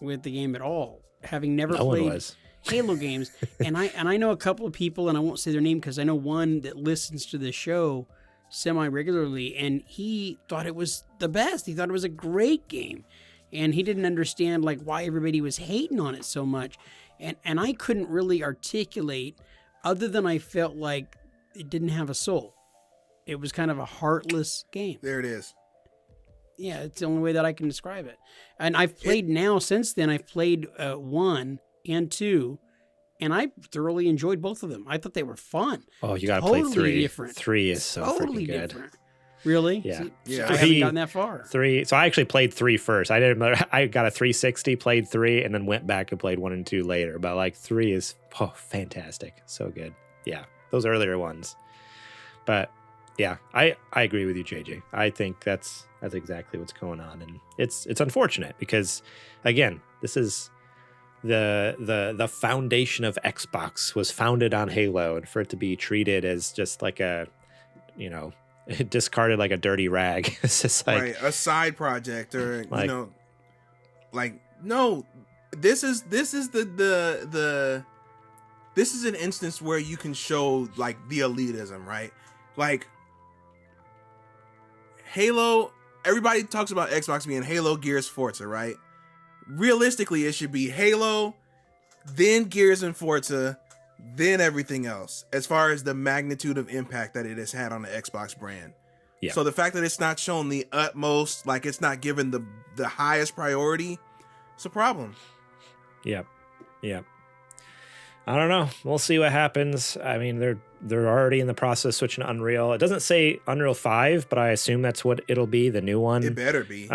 with the game at all, having never played Halo games. And I know a couple of people, and I won't say their name because I know one that listens to this show semi-regularly, and he thought it was the best. He thought it was a great game, and he didn't understand like why everybody was hating on it so much. And I couldn't really articulate, other than I felt like it didn't have a soul. It was kind of a heartless game. There it is. Yeah, it's the only way that I can describe it. And I've played since then, I've played 1 and 2, and I thoroughly enjoyed both of them. I thought they were fun. Oh, you got to play 3. Different. 3 is so totally freaking good. Different. Really? Yeah. So I haven't gotten that far. 3. So I actually played 3 first. I got a 360, played 3, and then went back and played 1 and 2 later. But like 3 is fantastic. So good. Yeah. Those earlier ones. But yeah, I agree with you, JJ. I think that's exactly what's going on. And it's unfortunate because, again, this is the foundation of Xbox was founded on Halo, and for it to be treated as just like a, discarded like a dirty rag. It's just like a side project, or no, this is the this is an instance where you can show like the elitism, right? Like Halo, everybody talks about Xbox being Halo, Gears, Forza, right? Realistically, it should be Halo, then Gears and Forza, then everything else, as far as the magnitude of impact that it has had on the Xbox brand. Yeah. So the fact that it's not shown the utmost, like it's not given the highest priority, it's a problem. Yep. I don't know. We'll see what happens. I mean, they're already in the process of switching to Unreal. It doesn't say Unreal 5, but I assume that's what it'll be, the new one. It better be.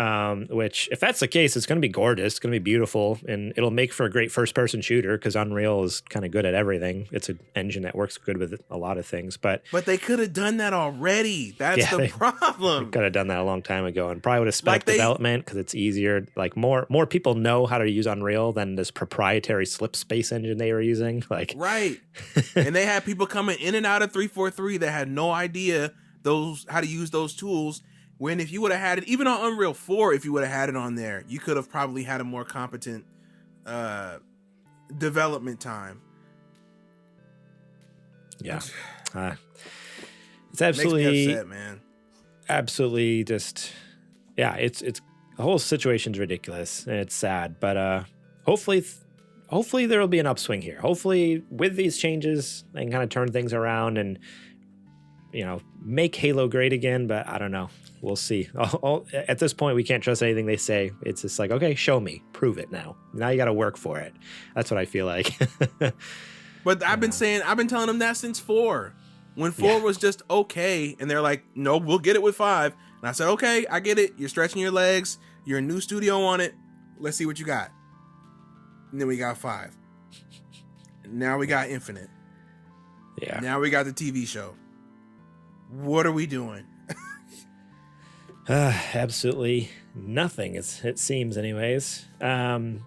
Which, if that's the case, it's going to be gorgeous. It's going to be beautiful, and it'll make for a great first-person shooter because Unreal is kind of good at everything. It's an engine that works good with a lot of things. But they could have done that already. That's the problem. They could have done that a long time ago and probably would have sped up development because it's easier. Like more people know how to use Unreal than this proprietary slip space engine they were using. Like right. And they had people coming in and out of 343 that had no idea how to use those tools. When if you would have had it, even on Unreal 4, if you would have had it on there, you could have probably had a more competent development time. Yeah. It's absolutely makes me upset, man. Absolutely just, yeah, it's the whole situation's ridiculous and it's sad, but hopefully there will be an upswing here. Hopefully with these changes, they can kind of turn things around and, make Halo great again, but I don't know. We'll see. At this point, we can't trust anything they say. It's just like, okay, show me, prove it now. Now you got to work for it. That's what I feel like. But I've been telling them that since 4. When 4 was just okay, and they're like, no, we'll get it with 5. And I said, okay, I get it. You're stretching your legs. You're a new studio on it. Let's see what you got. And then we got 5. Now we got Infinite. Yeah. Now we got the TV show. What are we doing? Absolutely nothing, it seems anyways. Interesting.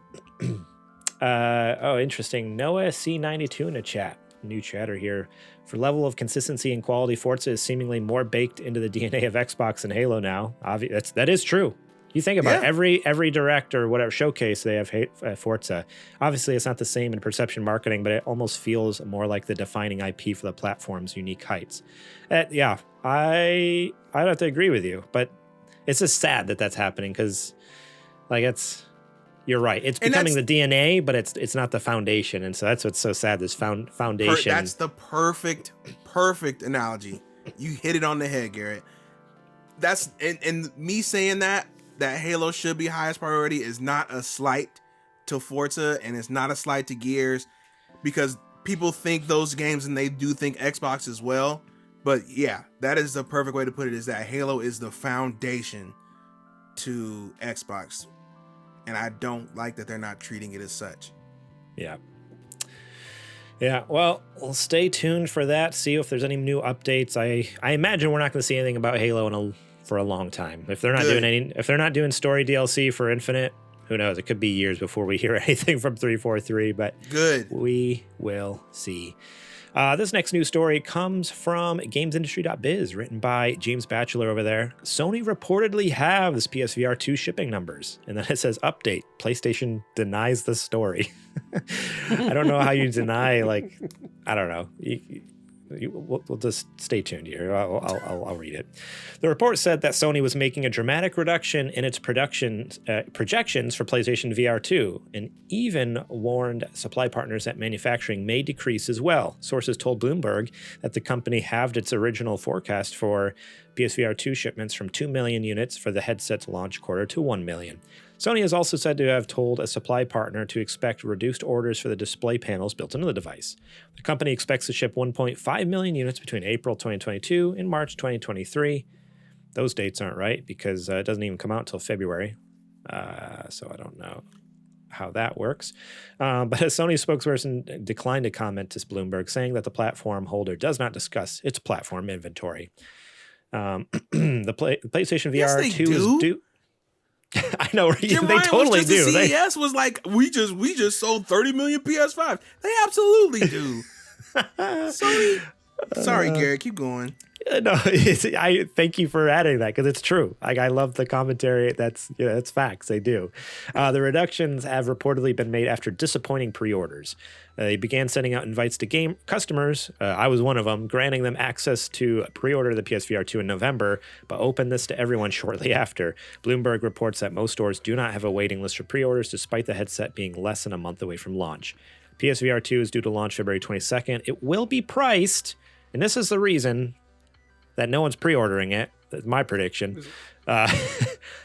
Noah C92 in the chat. New chatter here. For level of consistency and quality, Forza is seemingly more baked into the DNA of Xbox than Halo now. That is true. You think about it, every direct or whatever showcase they have Forza. Obviously, it's not the same in perception marketing, but it almost feels more like the defining IP for the platform's unique heights. I'd have to agree with you, but it's just sad that that's happening because, you're right. It's becoming the DNA, but it's not the foundation, and so that's what's so sad. This foundation. That's the perfect analogy. You hit it on the head, Garrett. That's and me saying that Halo should be highest priority is not a slight to Forza, and it's not a slight to Gears, because people think those games and they do think Xbox as well. But yeah, that is the perfect way to put it, is that Halo is the foundation to Xbox. And I don't like that they're not treating it as such. Yeah. Yeah, well, we'll stay tuned for that, see if there's any new updates. I imagine we're not going to see anything about Halo for a long time. If they're not doing story DLC for Infinite, who knows? It could be years before we hear anything from 343, but good. We will see. This next news story comes from gamesindustry.biz, written by James Batchelor over there. Sony reportedly has PSVR 2 shipping numbers. And then it says, update, PlayStation denies the story. I don't know how you deny, I don't know. We'll just stay tuned here. I'll read it. The report said that Sony was making a dramatic reduction in its projections for PlayStation VR 2, and even warned supply partners that manufacturing may decrease as well. Sources told Bloomberg that the company halved its original forecast for PSVR 2 shipments from 2 million units for the headset's launch quarter to 1 million. Sony is also said to have told a supply partner to expect reduced orders for the display panels built into the device. The company expects to ship 1.5 million units between April 2022 and March 2023. Those dates aren't right because it doesn't even come out until February. So I don't know how that works. But a Sony spokesperson declined to comment to Bloomberg, saying that the platform holder does not discuss its platform inventory. The PlayStation VR 2 is due. I know they totally do. CES was like, we just sold 30 million PS5. They absolutely do. Sorry, Garrett, keep going. No, I thank you for adding that because it's true. I love the commentary. That's facts. They do. The reductions have reportedly been made after disappointing pre-orders. They began sending out invites to game customers. I was one of them, granting them access to pre-order the PSVR 2 in November, but opened this to everyone shortly after. Bloomberg reports that most stores do not have a waiting list for pre-orders, despite the headset being less than a month away from launch. PSVR 2 is due to launch February 22nd. It will be priced, and this is the reason that no one's pre-ordering it. That's my prediction.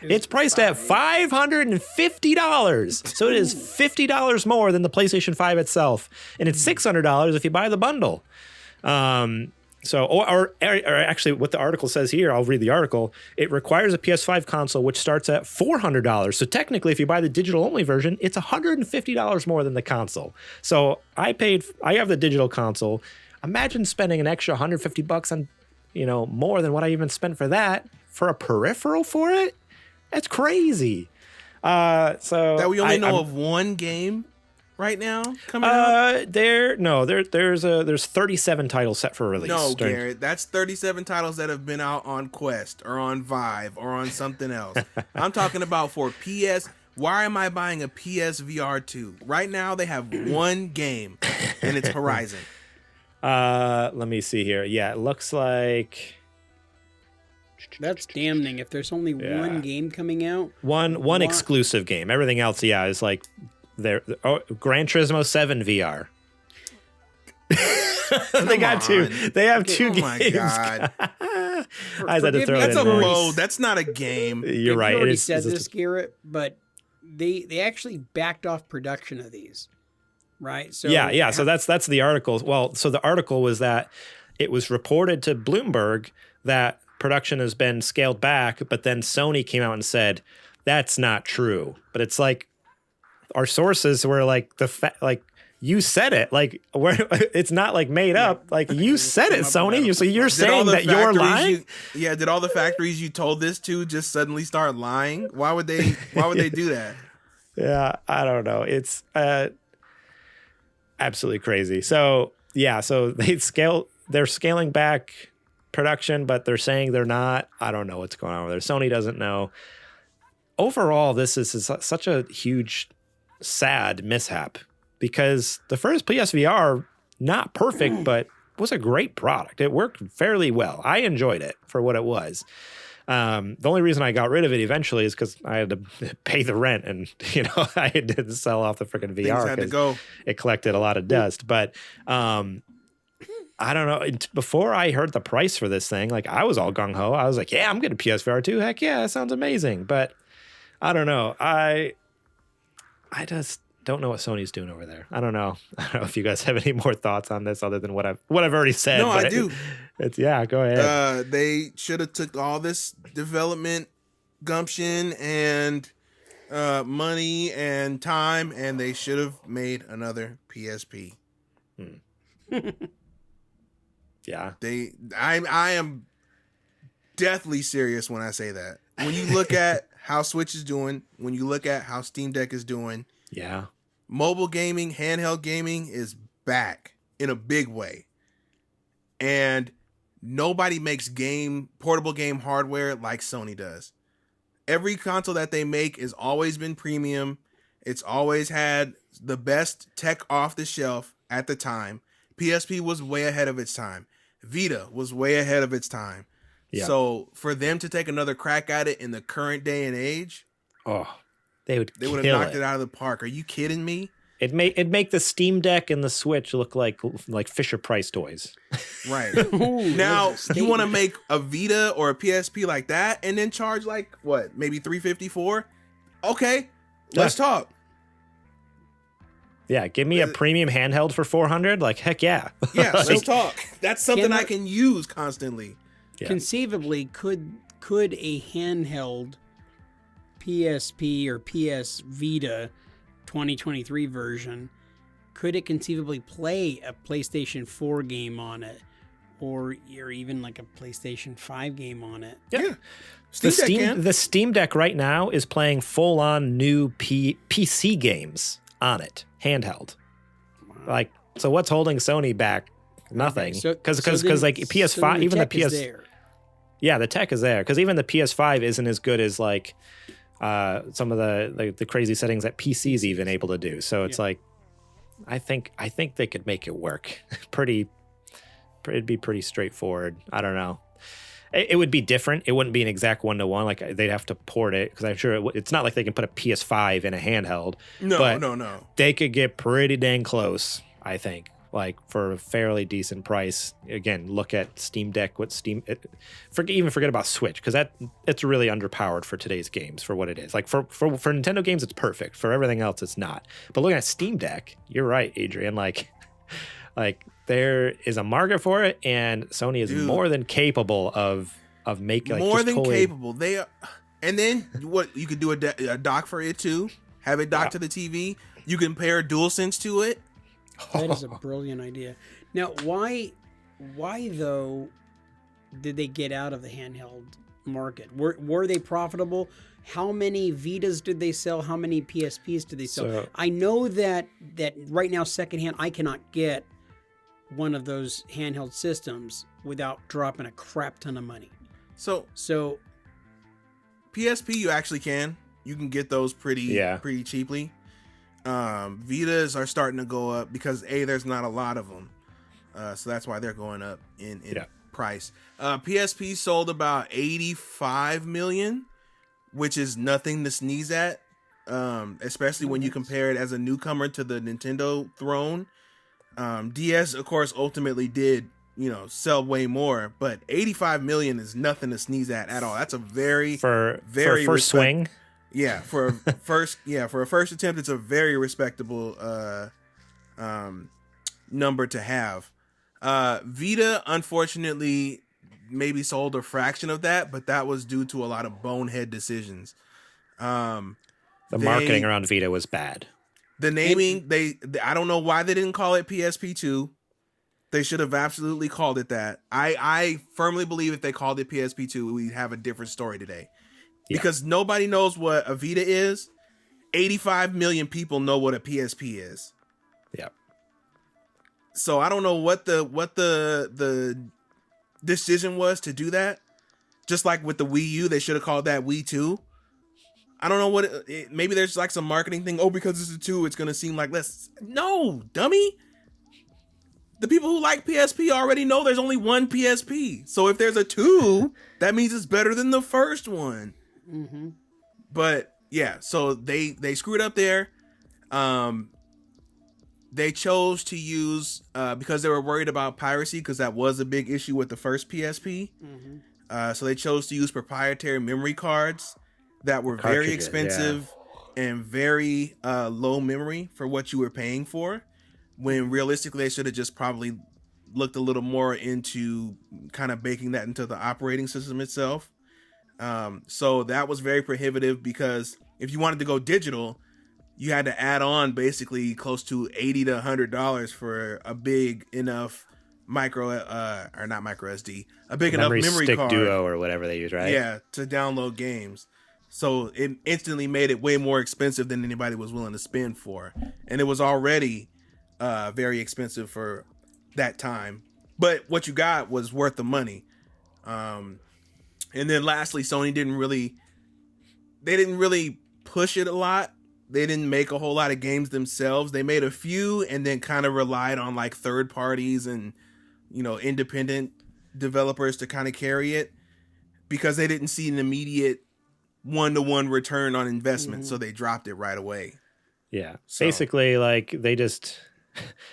It's priced at $550. So it is $50 more than the PlayStation 5 itself. And it's $600 if you buy the bundle. So, or actually, what the article says here, I'll read the article. It requires a PS5 console, which starts at $400. So technically, if you buy the digital only version, it's $150 more than the console. So I have the digital console. Imagine spending an extra $150 on, more than what I even spent for that for a peripheral for it. That's crazy. So that we only know of one game right now coming out? There's 37 titles set for release. No, Garrett, that's 37 titles that have been out on Quest or on Vive or on something else. I'm talking about for PS. Why am I buying a PS VR 2? Right now they have one game, and it's Horizon. Let me see here. Yeah, it looks like that's damning. If there's only one game coming out, one exclusive game. Everything else, is like. Gran Turismo 7 VR. They got two. They have two games. Oh my god! I had to throw that's it in a mode. That's not a game. You're right. You already said this, Garrett, but they actually backed off production of these, right? So yeah. So that's the article. Well, so the article was that it was reported to Bloomberg that production has been scaled back, but then Sony came out and said that's not true. But it's like. Our sources were like you said it, like it's not like made up, like you said it, Sony. So you're saying that you're lying? Did all the factories you told this to just suddenly start lying? Why would they do that? Yeah, I don't know. It's absolutely crazy. So they're scaling back production, but they're saying they're not. I don't know what's going on with it. Sony doesn't know. Overall, this is such a huge sad mishap because the first PSVR, not perfect, but was a great product. It worked fairly well. I enjoyed it for what it was. The only reason I got rid of it eventually is because I had to pay the rent and, I had to sell off the freaking VR because it collected a lot of dust. But I don't know. Before I heard the price for this thing, like I was all gung-ho. I was like, yeah, I'm getting a PSVR 2. Heck yeah, that sounds amazing. But I don't know. I just don't know what Sony's doing over there. I don't know if you guys have any more thoughts on this other than what I've already said. No, I do. Go ahead. They should have took all this development gumption and money and time, and they should have made another PSP. Yeah. I am deathly serious when I say that. When you look at how Switch is doing, when you look at how Steam Deck is doing, mobile gaming, handheld gaming is back in a big way. And nobody makes portable game hardware like Sony does. Every console that they make has always been premium. It's always had the best tech off the shelf at the time. PSP was way ahead of its time. Vita was way ahead of its time. Yeah. So for them to take another crack at it in the current day and age, they would have knocked it out of the park. Are you kidding me? It'd make the Steam Deck and the Switch look like Fisher Price toys. Right. Now you want to make a Vita or a PSP like that and then charge maybe $354? Okay, let's talk. Yeah, give me a premium handheld for $400. Like heck yeah. Yeah, let's talk. That's something I can use constantly. Yeah. Conceivably, could a handheld PSP or PS Vita 2023 version, could it conceivably play a PlayStation 4 game on it, or even like a PlayStation 5 game on it? Yeah. The Steam Deck right now is playing full-on new PC games on it, handheld. Wow. So what's holding Sony back? Nothing. Because PS5, so even the PS, there. Yeah, the tech is there. Because even the PS5 isn't as good as some of the crazy settings that PC is even able to do. So it's I think they could make it work. It'd be pretty straightforward. I don't know. It would be different. It wouldn't be an exact 1-to-1. Like they'd have to port it because I'm sure it's not like they can put a PS5 in a handheld. No. They could get pretty dang close. I think. For a fairly decent price. Again, look at Steam Deck. Forget about Switch because it's really underpowered for today's games for what it is. For Nintendo games, it's perfect. For everything else, it's not. But looking at Steam Deck, you're right, Adrian. Like there is a market for it, and Sony is more than capable of making more than capable. They are, and then what you could do a dock for it too. Have it docked to the TV. You can pair a DualSense to it. That is a brilliant idea. Now, why though did they get out of the handheld market? Were they profitable? How many Vitas did they sell? How many PSPs did they sell? So, I know that right now, secondhand, I cannot get one of those handheld systems without dropping a crap ton of money. So PSP, you actually can. You can get those pretty cheaply. Vitas are starting to go up because there's not a lot of them, so that's why they're going up in price. PSP sold about 85 million, which is nothing to sneeze at, especially when you compare it as a newcomer to the Nintendo throne. DS, of course, ultimately did sell way more, but 85 million is nothing to sneeze at all. That's a very first swing. Yeah, for a first attempt, it's a very respectable number to have. Vita, unfortunately, maybe sold a fraction of that, but that was due to a lot of bonehead decisions. The marketing around Vita was bad. The naming, I don't know why they didn't call it PSP2. They should have absolutely called it that. I firmly believe if they called it PSP2, we'd have a different story today. Because nobody knows what a Vita is. 85 million people know what a PSP is. Yeah. So I don't know what the decision was to do that. Just like with the Wii U, they should have called that Wii 2. I don't know what maybe there's like some marketing thing. Oh, because it's a 2, it's going to seem like less. No, dummy. The people who like PSP already know there's only one PSP. So if there's a 2, that means it's better than the first one. Mm-hmm. But yeah, so they screwed up there. They chose to use because they were worried about piracy, because that was a big issue with the first PSP. Mm-hmm. So they chose to use proprietary memory cards that were very expensive and very low memory for what you were paying for. When realistically, they should have just probably looked a little more into kind of baking that into the operating system itself. So that was very prohibitive, because if you wanted to go digital, you had to add on basically close to $80 to $100 for a big enough not micro SD, a big enough memory stick card, Duo or whatever they use, right? Yeah, to download games. So it instantly made it way more expensive than anybody was willing to spend for, and it was already very expensive for that time. But what you got was worth the money. And then lastly, Sony didn't really push it a lot. They didn't make a whole lot of games themselves. They made a few and then kind of relied on like third parties and, independent developers to kind of carry it, because they didn't see an immediate one-to-one return on investment. Mm-hmm. So they dropped it right away. Yeah. So. Basically, like they just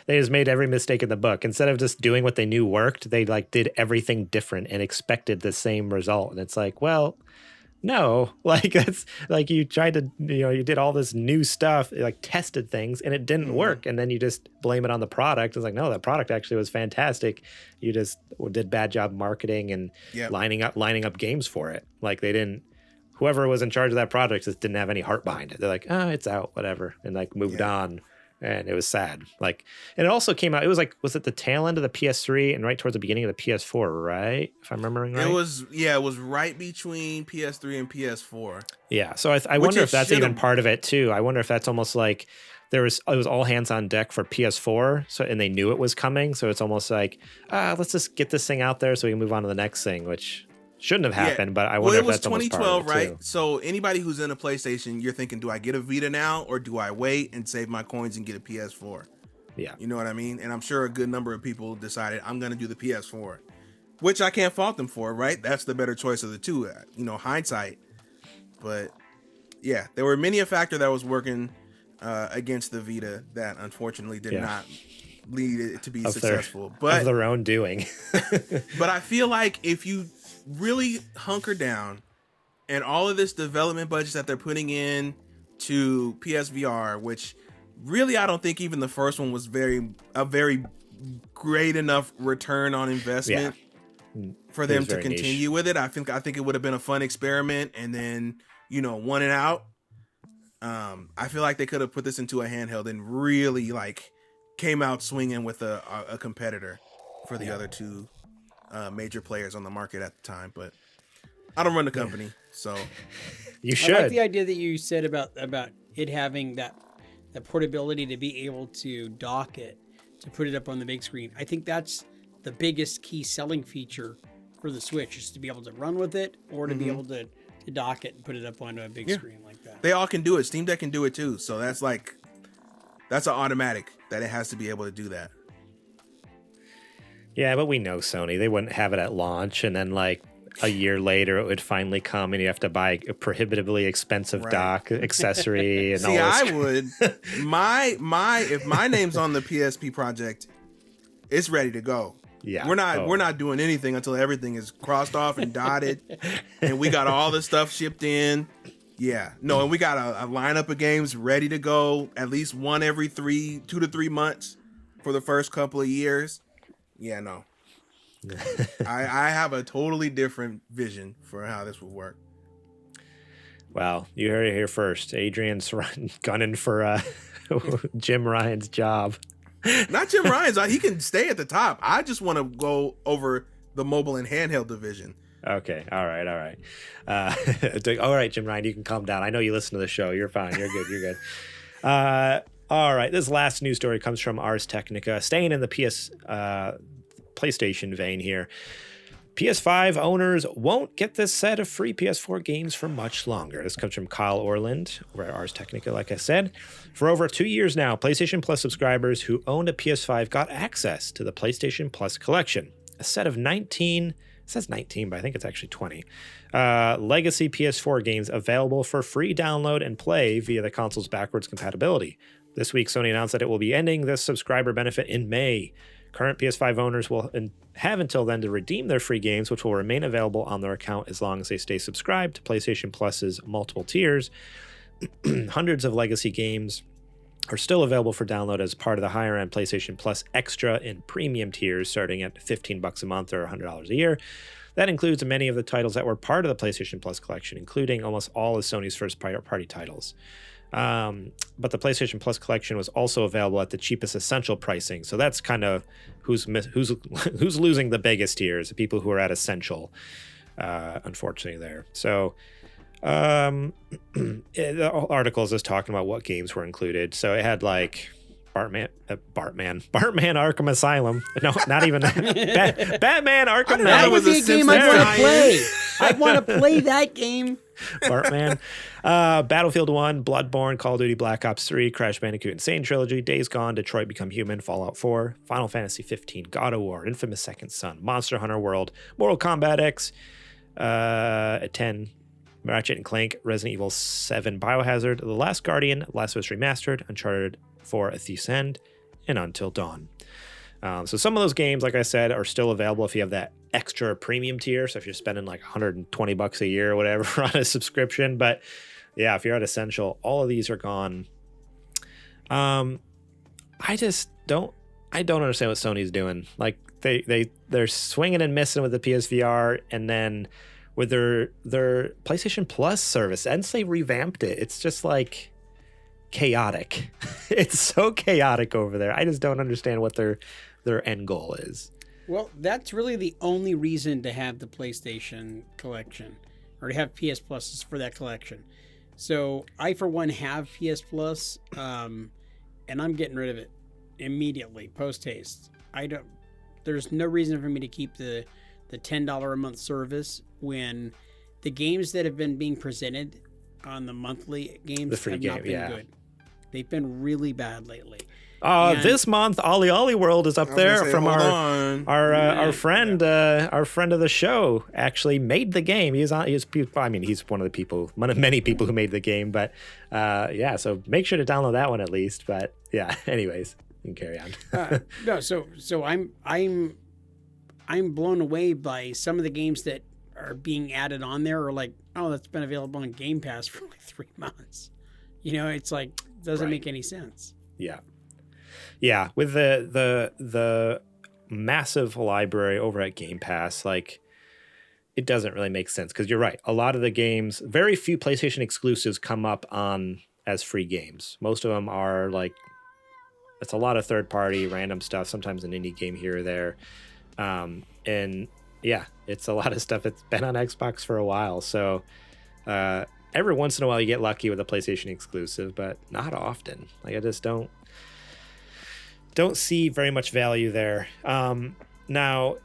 made every mistake in the book. Instead of just doing what they knew worked, they like did everything different and expected the same result. And it's like, well, no, like that's like you tried to, you did all this new stuff, like tested things, and it didn't work. And then you just blame it on the product. It's like, no, that product actually was fantastic. You just did bad job marketing and lining up games for it. Like whoever was in charge of that project just didn't have any heart behind it. They're like, oh, it's out, whatever. And like moved on. And it was sad. Like, and it also came out, was it the tail end of the PS3 and right towards the beginning of the PS4, right? If I'm remembering right. It was right between PS3 and PS4. Yeah. So I wonder if that's even part of it too. I wonder if that's almost like it was all hands on deck for PS4. So, and they knew it was coming. So it's almost like, let's just get this thing out there so we can move on to the next thing, which shouldn't have happened, but I wonder if that's almost part of it. It was 2012, right? So anybody who's in a PlayStation, you're thinking, do I get a Vita now, or do I wait and save my coins and get a PS4? Yeah. You know what I mean? And I'm sure a good number of people decided, I'm going to do the PS4, which I can't fault them for, right? That's the better choice of the two, hindsight. But yeah, there were many a factor that was working against the Vita that unfortunately did not lead it to be successful. But of their own doing. But I feel like if you really hunker down, and all of this development budgets that they're putting in to PSVR, which really I don't think even the first one was a very great enough return on investment for them to continue with it. I think it would have been a fun experiment, and then, you know, one and out. I feel like they could have put this into a handheld and really like came out swinging with a competitor for the other two major players on the market at the time. But I don't run the company, so you should. I like the idea that you said about it having that portability to be able to dock it, to put it up on the big screen. I think that's the biggest key selling feature for the Switch, is to be able to run with it, or to be able to dock it and put it up onto a big screen like that. They all can do it. Steam Deck can do it too. So that's an automatic that it has to be able to do that. Yeah, but we know Sony. They wouldn't have it at launch, and then like a year later it would finally come, and you have to buy a prohibitively expensive dock accessory and all this. I would. If my name's on the PSP project, it's ready to go. Yeah, we're not doing anything until everything is crossed off and dotted, and we got all the stuff shipped in. Yeah, no, and we got a lineup of games ready to go, at least one every 2 to 3 months for the first couple of years. Yeah, no, I have a totally different vision for how this will work. Well, you heard it here first. Adrian's gunning for Jim Ryan's job. Not Jim Ryan's. He can stay at the top. I just want to go over the mobile and handheld division. Okay. All right. All right, Jim Ryan, you can calm down. I know you listen to the show. You're fine. You're good. All right. This last news story comes from Ars Technica, staying in the PlayStation vein here. PS5 owners won't get this set of free PS4 games for much longer. This comes from Kyle Orland over at Ars Technica, like I said. For over 2 years now, PlayStation Plus subscribers who owned a PS5 got access to the PlayStation Plus collection. A set of 19, it says 19, but I think it's actually 20, legacy PS4 games available for free download and play via the console's backwards compatibility. This week, Sony announced that it will be ending this subscriber benefit in May. Current PS5 owners will have until then to redeem their free games, which will remain available on their account as long as they stay subscribed to PlayStation Plus's multiple tiers. Hundreds of legacy games are still available for download as part of the higher-end PlayStation Plus Extra and Premium tiers, starting at $15 a month or $100 a year. That includes many of the titles that were part of the PlayStation Plus collection, including almost all of Sony's first-party titles. But the PlayStation Plus collection was also available at the cheapest essential pricing. So that's kind of who's losing the biggest here is the people who are at essential, unfortunately there. So the article is just talking about what games were included. So it had like Batman Arkham Asylum. No, not even that. Batman Arkham Knight. That would be a game I'd want to play. I'd want to play that game. Bartman. Battlefield 1, Bloodborne, Call of Duty Black Ops 3, Crash Bandicoot Insane Trilogy, Days Gone, Detroit Become Human, Fallout 4, Final Fantasy 15, God of War, Infamous Second Son, Monster Hunter World, Mortal Kombat X, 10, Ratchet and Clank, Resident Evil 7, Biohazard, The Last Guardian, Last of Us Remastered, Uncharted 4, A Thief's End, and Until Dawn. So some of those games, like I said, are still available if you have that extra premium tier. So if you're spending like $120 a year or whatever on a subscription. But yeah, if you're at Essential, all of these are gone. I don't understand what Sony's doing. Like they're swinging and missing with the PSVR, and then with their PlayStation Plus service, and they revamped it. It's just like chaotic. It's so chaotic over there. I just don't understand what their end goal is. Well, that's really the only reason to have the PlayStation collection, or to have PS Plus, is for that collection. So I, for one, have PS Plus, and I'm getting rid of it immediately, post haste. There's no reason for me to keep the $10 a month service when the games that have been being presented on the monthly games have not been good. They've been really bad lately. This month, Ollie Ollie World is up there from our friend of the show. Actually made the game. He's one of the many people who made the game. But so make sure to download that one at least. But yeah, anyways, you can carry on. No, so I'm blown away by some of the games that are being added on there. Or like, oh, that's been available on Game Pass for like 3 months. You know, it's like doesn't make any sense. Yeah. Yeah, with the massive library over at Game Pass, like it doesn't really make sense because you're right. A lot of the games, very few PlayStation exclusives come up on as free games. Most of them are like, it's a lot of third party random stuff, sometimes an indie game here or there. And yeah, it's a lot of stuff that's been on Xbox for a while. So every once in a while you get lucky with a PlayStation exclusive, but not often. Like I just don't see very much value there. Now,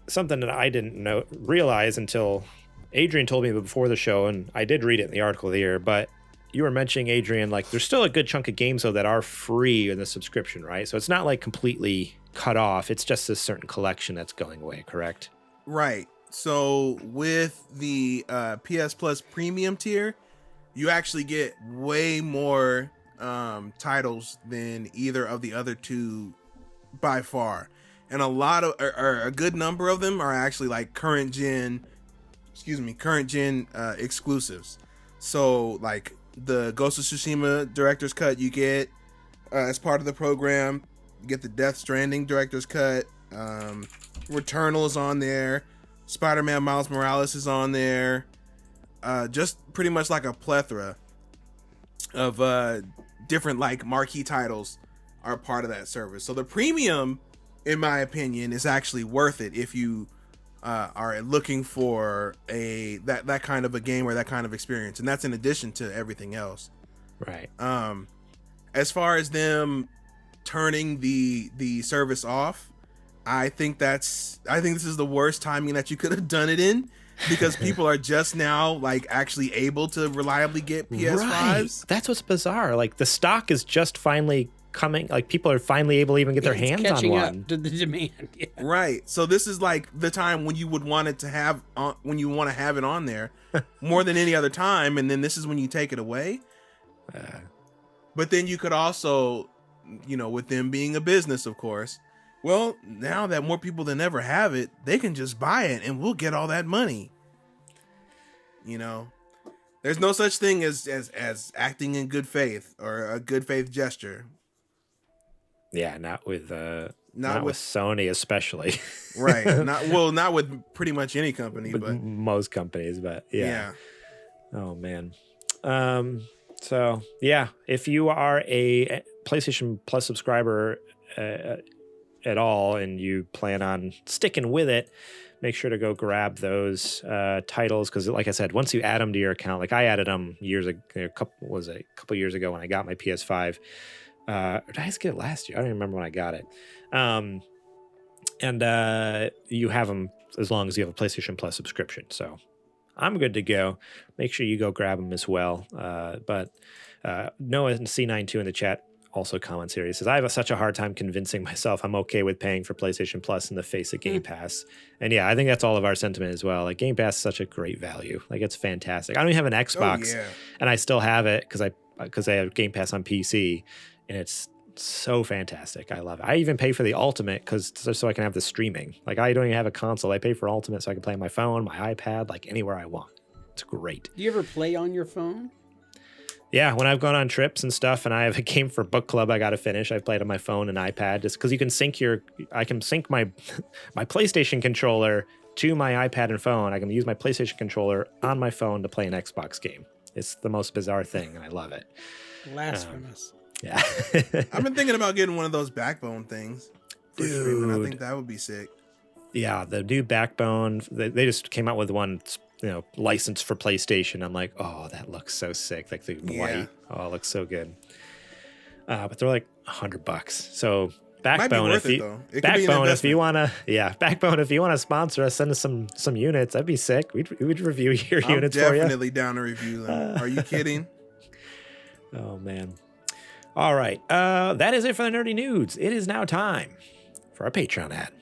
something that I didn't realize until Adrian told me before the show, and I did read it in the article here, but you were mentioning, Adrian, like there's still a good chunk of games though that are free in the subscription, right? So it's not like completely cut off. It's just a certain collection that's going away, correct? Right. So with the PS Plus premium tier, you actually get way more titles than either of the other two by far. And a good number of them are actually like current gen exclusives. So like the Ghost of Tsushima Director's Cut you get as part of the program. You get the Death Stranding Director's Cut. Returnal is on there. Spider-Man Miles Morales is on there. Just pretty much like a plethora of different like marquee titles are part of that service. So the premium, in my opinion, is actually worth it if you are looking for that kind of a game or that kind of experience, and that's in addition to everything else. Right. As far as them turning the service off, I think this is the worst timing that you could have done it in, because people are just now like actually able to reliably get PS5s. Right. That's what's bizarre. Like the stock is just finally coming, like people are finally able to even get their hands on one. Up to the demand. Yeah. Right. So this is like the time when you would want it to have when you want to have it on there more than any other time, and then this is when you take it away. But then you could also, with them being a business, of course, well, now that more people than ever have it, they can just buy it and we'll get all that money. There's no such thing as acting in good faith or a good faith gesture. Yeah, not with Sony especially. Right. Not with pretty much any company, but most companies, but yeah. Oh man. So yeah, if you are a PlayStation Plus subscriber at all and you plan on sticking with it, make sure to go grab those titles, because like I said, once you add them to your account, like I added them a couple years ago when I got my PS5. Did I just get it last year? I don't even remember when I got it. And you have them as long as you have a PlayStation Plus subscription. So I'm good to go. Make sure you go grab them as well. But Noah and C92 in the chat also comments here. He says, I have such a hard time convincing myself I'm okay with paying for PlayStation Plus in the face of Game Pass. And yeah, I think that's all of our sentiment as well. Like Game Pass is such a great value. Like it's fantastic. I don't even have an Xbox, and I still have it because I have Game Pass on PC, and it's so fantastic. I love it. I even pay for the Ultimate so I can have the streaming. Like I don't even have a console. I pay for Ultimate so I can play on my phone, my iPad, like anywhere I want. It's great. Do you ever play on your phone? Yeah, when I've gone on trips and stuff, and I have a game for book club I got to finish, I've played on my phone and iPad, just because you can I can sync my PlayStation controller to my iPad and phone. I can use my PlayStation controller on my phone to play an Xbox game. It's the most bizarre thing, and I love it. Blasphemous. Yeah. I've been thinking about getting one of those Backbone things for streaming. I think that would be sick. Yeah, the new Backbone, they just came out with one, license for PlayStation. I'm like, oh, that looks so sick. Like the white. Oh, it looks so good. But they're like $100. So Backbone, if you wanna sponsor us, send us some units. That'd be sick. We'd review your units for you. I'm definitely down to review them. Are you kidding? Oh man. All right. That is it for the nerdy nudes. It is now time for our Patreon ad.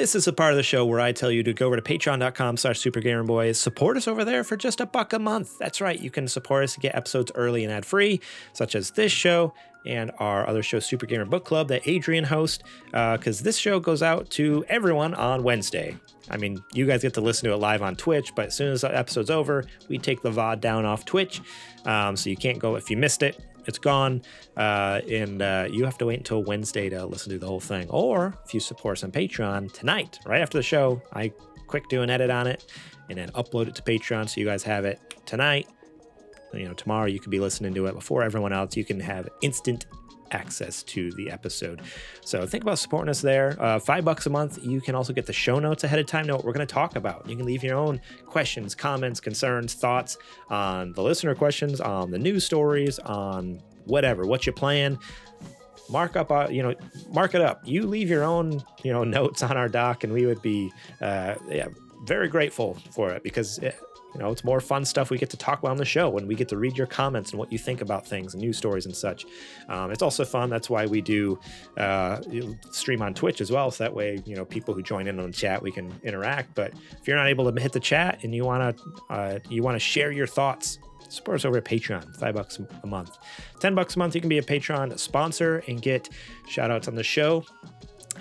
This is a part of the show where I tell you to go over to patreon.com/supergamerboys. Support us over there for just $1 a month. That's right. You can support us to get episodes early and ad-free, such as this show and our other show, Super Gamer Book Club, that Adrian hosts, because this show goes out to everyone on Wednesday. I mean, you guys get to listen to it live on Twitch, but as soon as the episode's over, we take the VOD down off Twitch, so you can't go if you missed it. It's gone, and you have to wait until Wednesday to listen to the whole thing. Or if you support us on Patreon tonight, right after the show, I quick do an edit on it and then upload it to Patreon so you guys have it tonight. You know, tomorrow you could be listening to it before everyone else. You can have instant access to the episode. So think about supporting us there. $5 a month. You can also get the show notes ahead of time, know what we're going to talk about. You can leave your own questions, comments, concerns, thoughts on the listener questions, on the news stories, on whatever, what you plan. Mark up, mark it up. You leave your own, notes on our doc, and we would be, very grateful for it, because it's more fun stuff we get to talk about on the show when we get to read your comments and what you think about things and news stories and such. It's also fun. That's why we do stream on Twitch as well. So that way, people who join in on the chat, we can interact. But if you're not able to hit the chat and you want to share your thoughts, support us over at Patreon, $5 a month. $10 a month, you can be a Patreon sponsor and get shout outs on the show.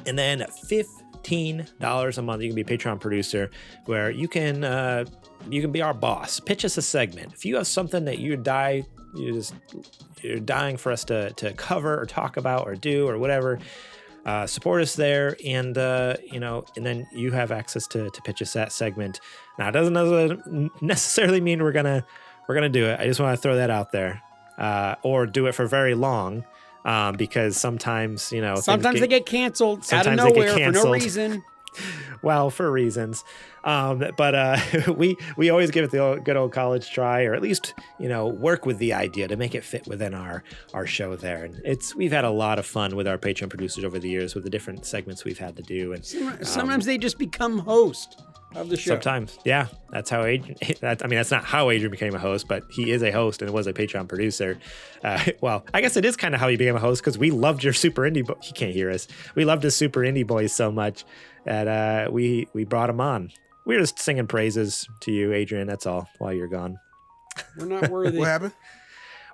And then $15 a month, you can be a Patreon producer, where you can be our boss. Pitch us a segment. If you have something that you're dying for us to cover or talk about or do or whatever, support us there, and and then you have access to pitch us that segment. Now, it doesn't necessarily mean we're gonna do it. I just want to throw that out there, or do it for very long, because sometimes they get canceled out of nowhere for no reason. Well, for reasons. But we always give it the good old college try, or at least, work with the idea to make it fit within our show there. And we've had a lot of fun with our Patreon producers over the years with the different segments we've had to do. And sometimes they just become host of the show. Sometimes. Yeah. That's how that's not how Adrian became a host, but he is a host and was a Patreon producer. Well, I guess it is kind of how he became a host, because we loved your Super Indie Boy. He can't hear us. We loved his Super Indie Boys so much that we brought him on. We were just singing praises to you, Adrian. That's all, while you're gone. We're not worthy. What happened?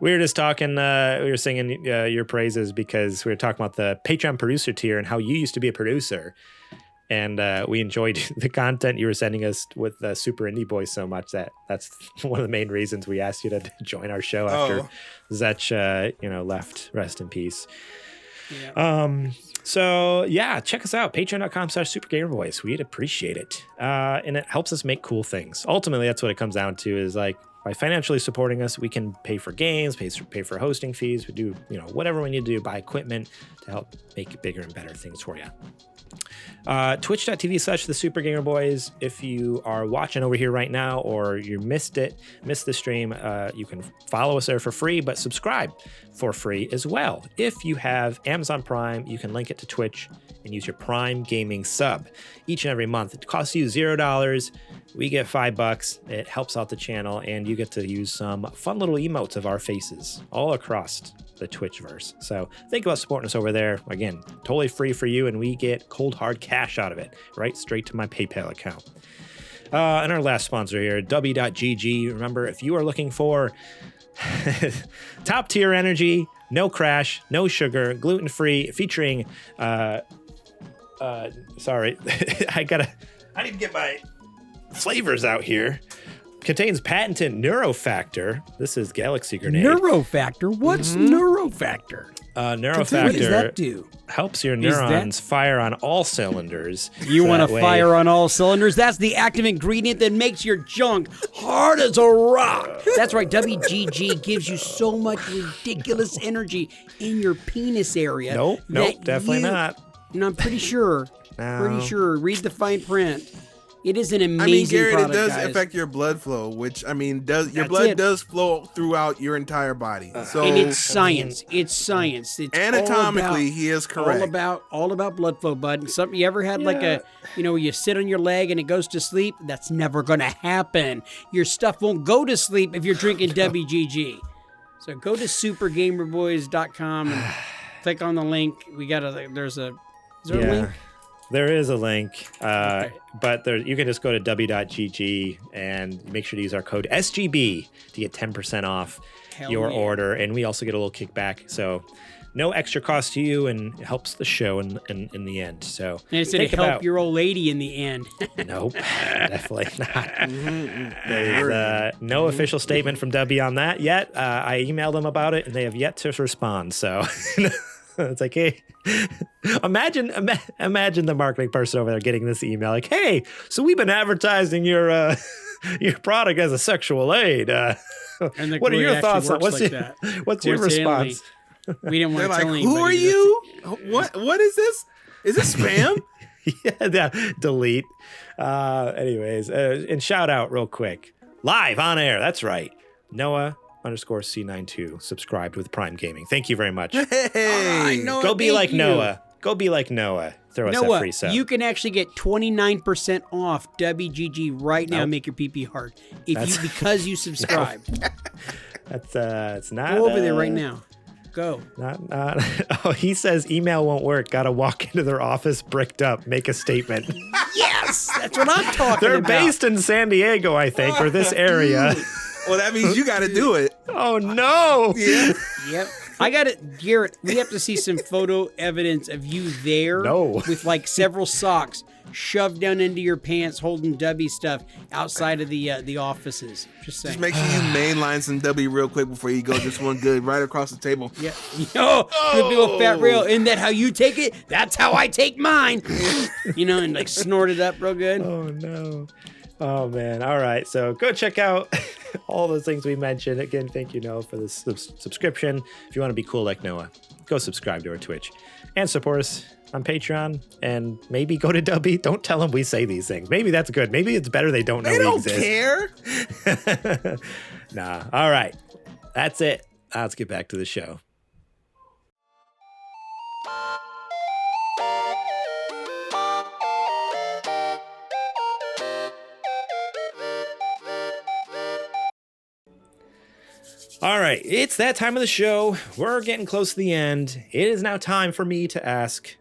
We were just talking, we were singing your praises because we were talking about the Patreon producer tier and how you used to be a producer. And we enjoyed the content you were sending us with Super Indie Boys so much that's one of the main reasons we asked you to join our show after Zetch, left. Rest in peace. Yeah. So yeah, check us out, patreon.com/supergamerboys. We'd appreciate it. And it helps us make cool things. Ultimately, that's what it comes down to, is like, by financially supporting us, we can pay for games, pay for hosting fees. We do, whatever we need to do, buy equipment to help make bigger and better things for you. Twitch.tv/the Super Gamer Boys. If you are watching over here right now, or you missed the stream, you can follow us there for free, but subscribe for free as well. If you have Amazon Prime, you can link it to Twitch and use your Prime Gaming sub each and every month. It costs you $0. We get $5. It helps out the channel, and you get to use some fun little emotes of our faces all across the Twitchverse. So think about supporting us over there. Again, totally free for you, and we get cold hard cash out of it, right straight to my PayPal account. And our last sponsor here, W.GG. Remember, if you are looking for top tier energy, no crash, no sugar, gluten-free, featuring sorry, I need to get my flavors out here. Contains patented Neurofactor. This is Galaxy Grenade. Neurofactor? What's Neurofactor? Neurofactor, what does that do? Helps your neurons fire on all cylinders. You want to fire on all cylinders? That's the active ingredient that makes your junk hard as a rock. That's right. WGG gives you so much ridiculous energy in your penis area. Nope, definitely not. And I'm pretty sure. No. Pretty sure. Read the fine print. It is an amazing Garrett, product, it does guys. affect your blood flow, which, your blood does flow throughout your entire body. So, and it's science. It's anatomically, he is correct. All about blood flow, bud. Something you ever had you sit on your leg and it goes to sleep? That's never going to happen. Your stuff won't go to sleep if you're drinking WGG. So go to supergamerboys.com and click on the link. Is there a link? There is a link, Okay. but you can just go to w.gg and make sure to use our code SGB to get 10% off Hell your yeah. order, and we also get a little kickback. So no extra cost to you, and it helps the show in the end. So And it's going to help your old lady in the end. Nope, definitely not. There's no official statement from W on that yet. I emailed them about it, and they have yet to respond. So it's like, hey, imagine the marketing person over there getting this email, like, hey, so we've been advertising your product as a sexual aid. And the What are glue your actually thoughts on works like that. what's your Coincidentally, response? We didn't They're want to like, tell who are anybody. you? What is this? Is this spam? Yeah, delete. Anyways, and shout out real quick. Live on air. That's right. Noah_C92 subscribed with Prime Gaming. Thank you very much. Hey, Go be like Noah. Go be like Noah. Throw us that Noah, free sub. you can actually get 29% off WGG right now and make your PP hard because you subscribe. That's it's not. Go over there right now. Go. Not. Oh, he says email won't work. Got to walk into their office bricked up. Make a statement. Yes, that's what I'm talking They're about. based in San Diego, I think, or this area. Well, that means you got to do it. Oh no. Yeah. Yep. I got it, Garrett. We have to see some photo evidence of you there No. with like several socks shoved down into your pants holding W stuff outside of the offices. Just saying. Just make sure you mainline some W real quick before you go. Just one good right across the table. Yeah. Yo, good big old fat rail. Isn't that how you take it? That's how I take mine. And like snort it up real good. Oh no. Oh man. All right. So go check out all those things we mentioned. Again, thank you, Noah, for this subscription. If you want to be cool like Noah, go subscribe to our Twitch and support us on Patreon, and maybe go to W. Don't tell them we say these things. Maybe that's good. Maybe it's better they don't know They we don't exist. care. Nah. All right. That's it. Let's get back to the show. All right, it's that time of the show. We're getting close to the end. It is now time for me to ask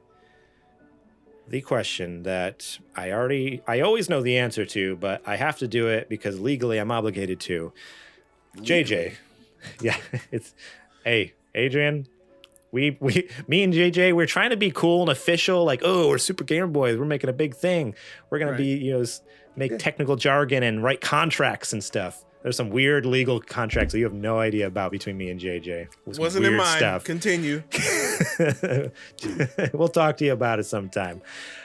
the question that I always know the answer to, but I have to do it because legally I'm obligated to. JJ. Yeah, hey, Adrian. Me and JJ, we're trying to be cool and official, like, oh, we're Super Gamer Boys. We're making a big thing. We're going to be, make technical jargon and write contracts and stuff. There's some weird legal contracts that you have no idea about between me and JJ. Wasn't in mine. Continue. We'll talk to you about it sometime.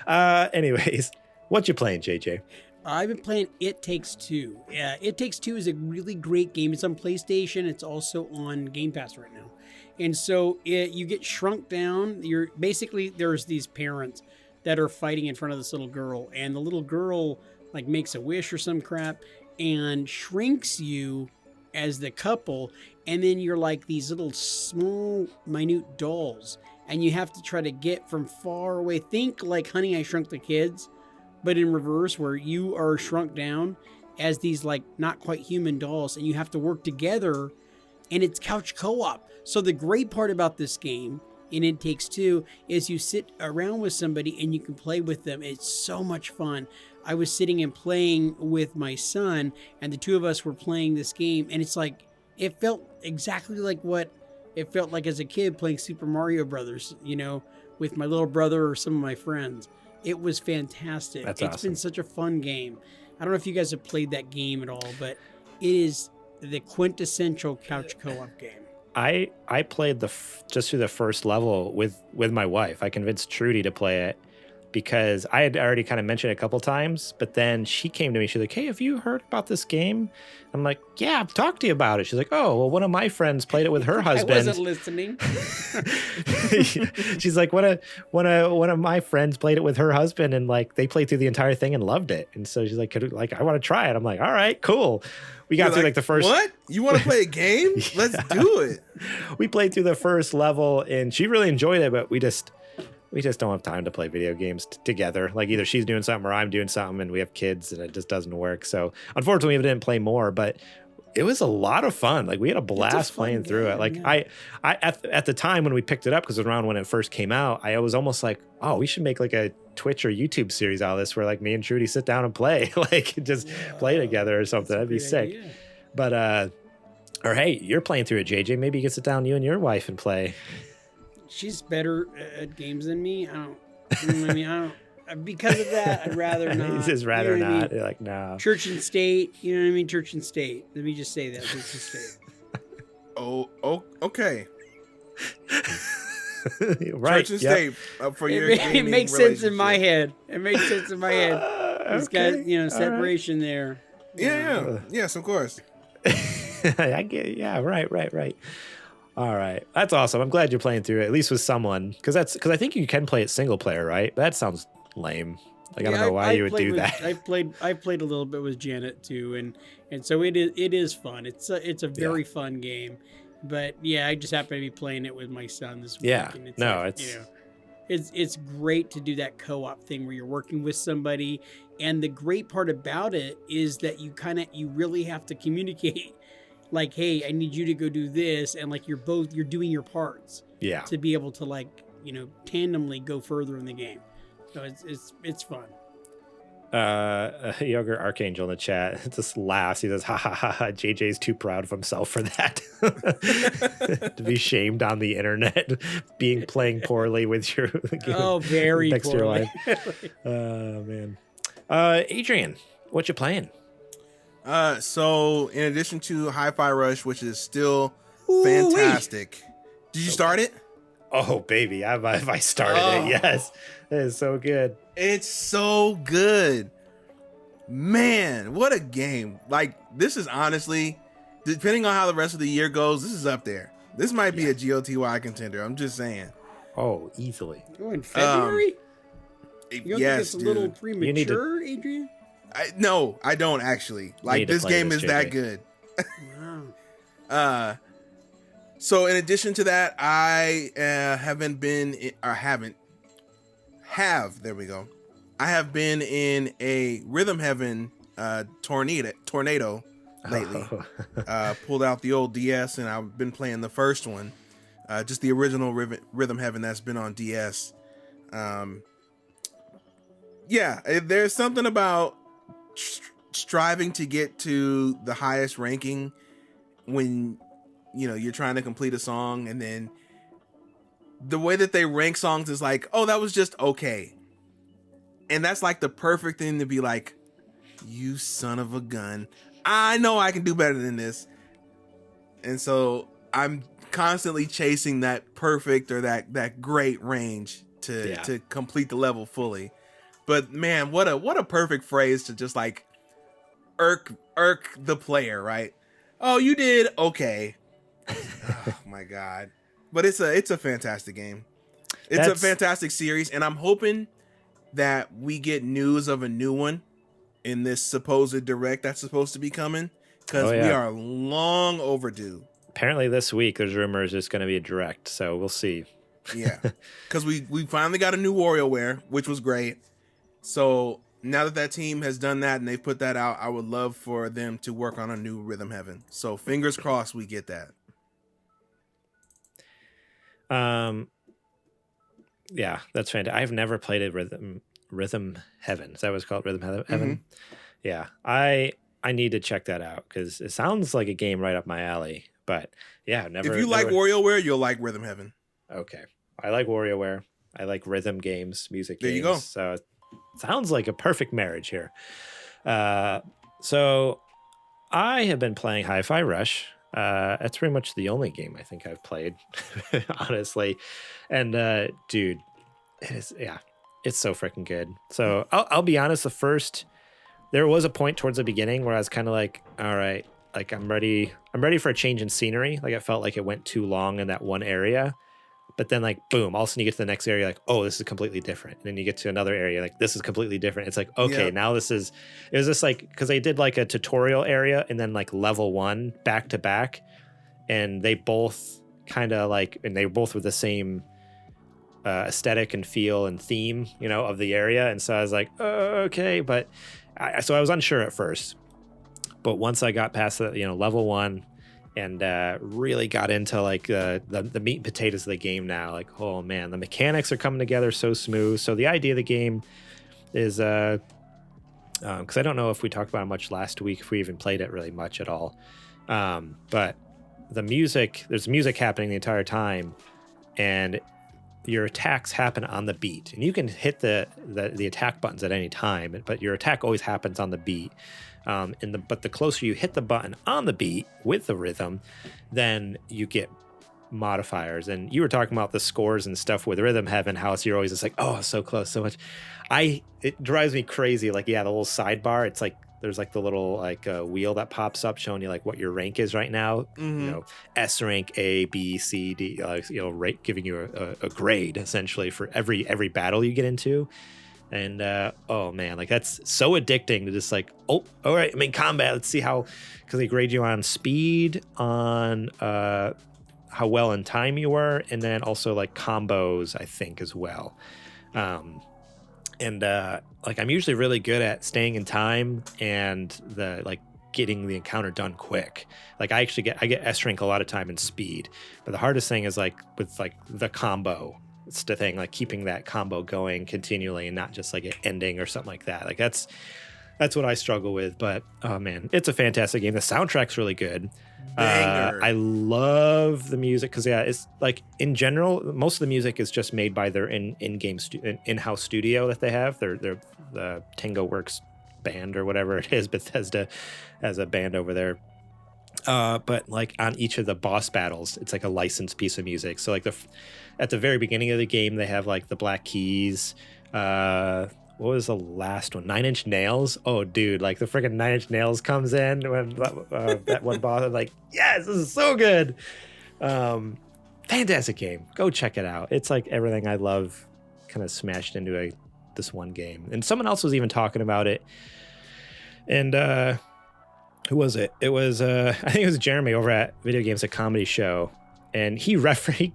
Anyways, what you playing, JJ? I've been playing It Takes Two. It Takes Two is a really great game. It's on PlayStation. It's also on Game Pass right now. And so you get shrunk down. There's these parents that are fighting in front of this little girl, and the little girl like makes a wish or some crap and shrinks you as the couple, and then you're like these little small minute dolls, and you have to try to get from far away. Think like Honey, I Shrunk the Kids, but in reverse, where you are shrunk down as these like not quite human dolls, and you have to work together, and it's couch co-op. So the great part about this game in It Takes Two is you sit around with somebody and you can play with them. It's so much fun. I was sitting and playing with my son, and the two of us were playing this game, and it's like, it felt exactly like what it felt like as a kid playing Super Mario Brothers, with my little brother or some of my friends. It was fantastic. That's It's awesome. been such a fun game. I don't know if you guys have played that game at all, but it is the quintessential couch co-op game. I played just through the first level with my wife. I convinced Trudy to play it because I had already kind of mentioned it a couple times, but then she came to me. She's like, hey, have you heard about this game? I'm like, yeah, I've talked to you about it. She's like, oh, well, one of my friends played it with her husband. I wasn't listening. She's like, one of my friends played it with her husband, and like they played through the entire thing and loved it. And so she's like, I want to try it. I'm like, all right, cool. We got through like the first. What? You want to play a game? Let's do it. We played through the first level, and she really enjoyed it, but we just don't have time to play video games together. Like either she's doing something or I'm doing something, and we have kids, and it just doesn't work. So unfortunately, we didn't play more, but it was a lot of fun. Like we had a blast playing through it. Like yeah. I at the time when we picked it up, because around when it first came out, I was almost like, oh, we should make like a Twitch or YouTube series out of this where like me and Trudy sit down and play, like just play together or something. That'd be sick. Idea. But or hey, you're playing through it, JJ. Maybe you can sit down, you and your wife, and play. She's better at games than me. I don't. Because of that, I'd rather not. He's just rather you know not. what I mean? You're like, no. Church and state. You know what I mean? Church and state. Let me just say that. Church and state. Oh, okay. Right. Church and state for your It gaming makes sense in my relationship. head. It makes sense in my head. It's got, separation there. Yeah. Yes, of course. I get. Yeah. Right. All right, that's awesome. I'm glad you're playing through it, at least with someone, because I think you can play it single player, right? But that sounds lame. Like I don't know why you would do that. I played a little bit with Janet too, and so it is fun. It's a very fun game, but yeah, I just happen to be playing it with my son this week. Yeah, and it's great to do that co-op thing where you're working with somebody, and the great part about it is that you really have to communicate. Like, hey, I need you to go do this, and like you're doing your parts. Yeah. To be able to tandemly go further in the game, so it's fun. Yogurt Archangel in the chat just laughs. He says, "Ha ha ha ha! JJ's too proud of himself for that." To be shamed on the internet, playing poorly with your very next poorly. To your life. Oh man, Adrian, what you playing? So in addition to Hi-Fi Rush, which is still fantastic, did you start it? Oh baby, I started it. Yes, it is so good. It's so good, man. What a game! Like, this is honestly, depending on how the rest of the year goes, this is up there. This might be a GOTY contender. I'm just saying. Oh, easily. Oh, in February? You think it's a little premature, Adrian? No, I don't actually. Like, this game is that good. Wow. So in addition to that, I have been in a Rhythm Heaven tornado lately. Pulled out the old DS and I've been playing the first one, just the original Rhythm Heaven that's been on DS. There's something about striving to get to the highest ranking when you're trying to complete a song, and then the way that they rank songs is like, oh, that was just okay, and that's like the perfect thing to be like, you son of a gun, I know I can do better than this. And so I'm constantly chasing that perfect or that great range to complete the level fully. But man, what a perfect phrase to just like irk the player, right? Oh, you did okay. Oh my god. But it's a fantastic game. It's a fantastic series, and I'm hoping that we get news of a new one in this supposed direct that's supposed to be coming, because we are long overdue. Apparently this week there's rumors it's going to be a direct, so we'll see. Yeah, because we finally got a new WarioWare, which was great. So now that team has done that and they've put that out, I would love for them to work on a new Rhythm Heaven. So fingers crossed we get that. Yeah, that's fantastic. I've never played a Rhythm Heaven. Is that what it's called? Rhythm Heaven? Mm-hmm. Yeah. I need to check that out because it sounds like a game right up my alley. But yeah, never. If you like WarioWare, you'll like Rhythm Heaven. Okay. I like WarioWare. I like rhythm games, music games. There you go. So it sounds like a perfect marriage here. So I have been playing Hi-Fi Rush. That's pretty much the only game I think I've played, honestly. And dude, it's so freaking good. So I'll be honest, there was a point towards the beginning where I was kind of like, all right, like I'm ready for a change in scenery. Like I felt like it went too long in that one area. But then like, boom, all of a sudden you get to the next area, like, oh, this is completely different. And then you get to another area, like, this is completely different. It's like, okay, now it was just like, because they did like a tutorial area and then like level 1 back to back. And they both kind of like, and they both were the same aesthetic and feel and theme, of the area. And so I was like, okay. But so I was unsure at first. But once I got past the, level 1, and really got into like the meat and potatoes of the game now. Like, oh man, the mechanics are coming together so smooth. So the idea of the game is, because I don't know if we talked about it much last week, if we even played it really much at all. But the music, there's music happening the entire time, and your attacks happen on the beat. And you can hit the attack buttons at any time, but your attack always happens on the beat. But the closer you hit the button on the beat with the rhythm, then you get modifiers. And you were talking about the scores and stuff with Rhythm Heaven, how you're always just like, oh, so close, so much. It drives me crazy. Like, yeah, the little sidebar, it's like there's like the little like wheel that pops up showing you like what your rank is right now. Mm-hmm. You know, S rank, A, B, C, D, rate, giving you a grade essentially for every battle you get into. And oh man, like that's so addicting to just like, oh, all right, I'm in combat. Let's see how, because they grade you on speed, on how well in time you were, and then also like combos, I think, as well. Like I'm usually really good at staying in time and the like getting the encounter done quick. Like I get S rank a lot of time in speed, but the hardest thing is like with like the combo. It's the thing, like keeping that combo going continually and not just like it ending or something like that. Like that's what I struggle with. But oh man, it's a fantastic game. The soundtrack's really good. I love the music because yeah, it's like in general, most of the music is just made by their in-house studio that they have. They're the Tango Works band or whatever it is. Bethesda has a band over there. But like on each of the boss battles, it's like a licensed piece of music. So like at the very beginning of the game, they have like the Black Keys. What was the last one? 9 Inch Nails. Oh, dude, like the freaking 9 Inch Nails comes in when that one boss. I'm like, yes, this is so good. Fantastic game. Go check it out. It's like everything I love, kind of smashed into this one game. And someone else was even talking about it. And who was it? It was I think it was Jeremy over at Video Games a Comedy Show, and he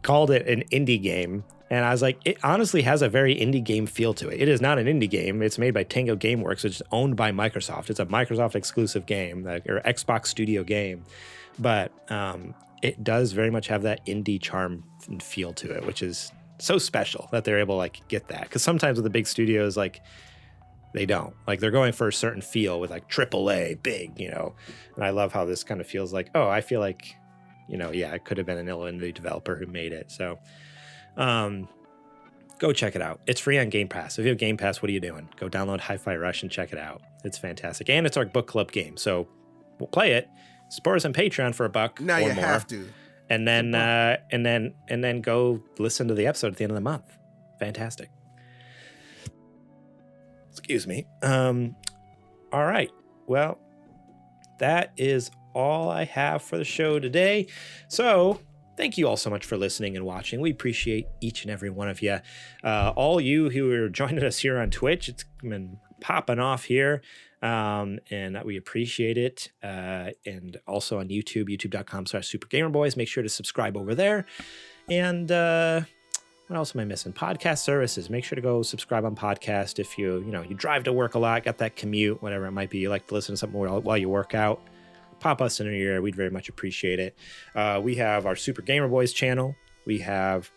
called it an indie game. And I was like, it honestly has a very indie game feel to it. It is not an indie game. It's made by Tango Gameworks, which is owned by Microsoft. It's a Microsoft exclusive game, or Xbox Studio game. But it does very much have that indie charm and feel to it, which is so special that they're able to like get that. Because sometimes with the big studios, like they don't. Like they're going for a certain feel with like AAA, big, you know. And I love how this kind of feels like, oh, I feel like, you know, yeah, it could have been an indie developer who made it. So go check it out. It's free on Game Pass. If you have Game Pass, what are you doing? Go download Hi-Fi Rush and check it out. It's fantastic. And it's our book club game. So we'll play it. Support us on Patreon for $1 now or you more. have to. And then go listen to the episode at the end of the month. Fantastic. Excuse me. All right. Well, that is all I have for the show today. So thank you all so much for listening and watching. We appreciate each and every one of you. All you who are joining us here on Twitch, it's been popping off here. And we appreciate it. And also on YouTube, youtube.com/supergamerboys. Make sure to subscribe over there. And what else am I missing? Podcast services. Make sure to go subscribe on podcast if you drive to work a lot, got that commute, whatever it might be. You like to listen to something while you work out. Pop us in your ear. We'd very much appreciate it. We have our Super Gamer Boys channel. We have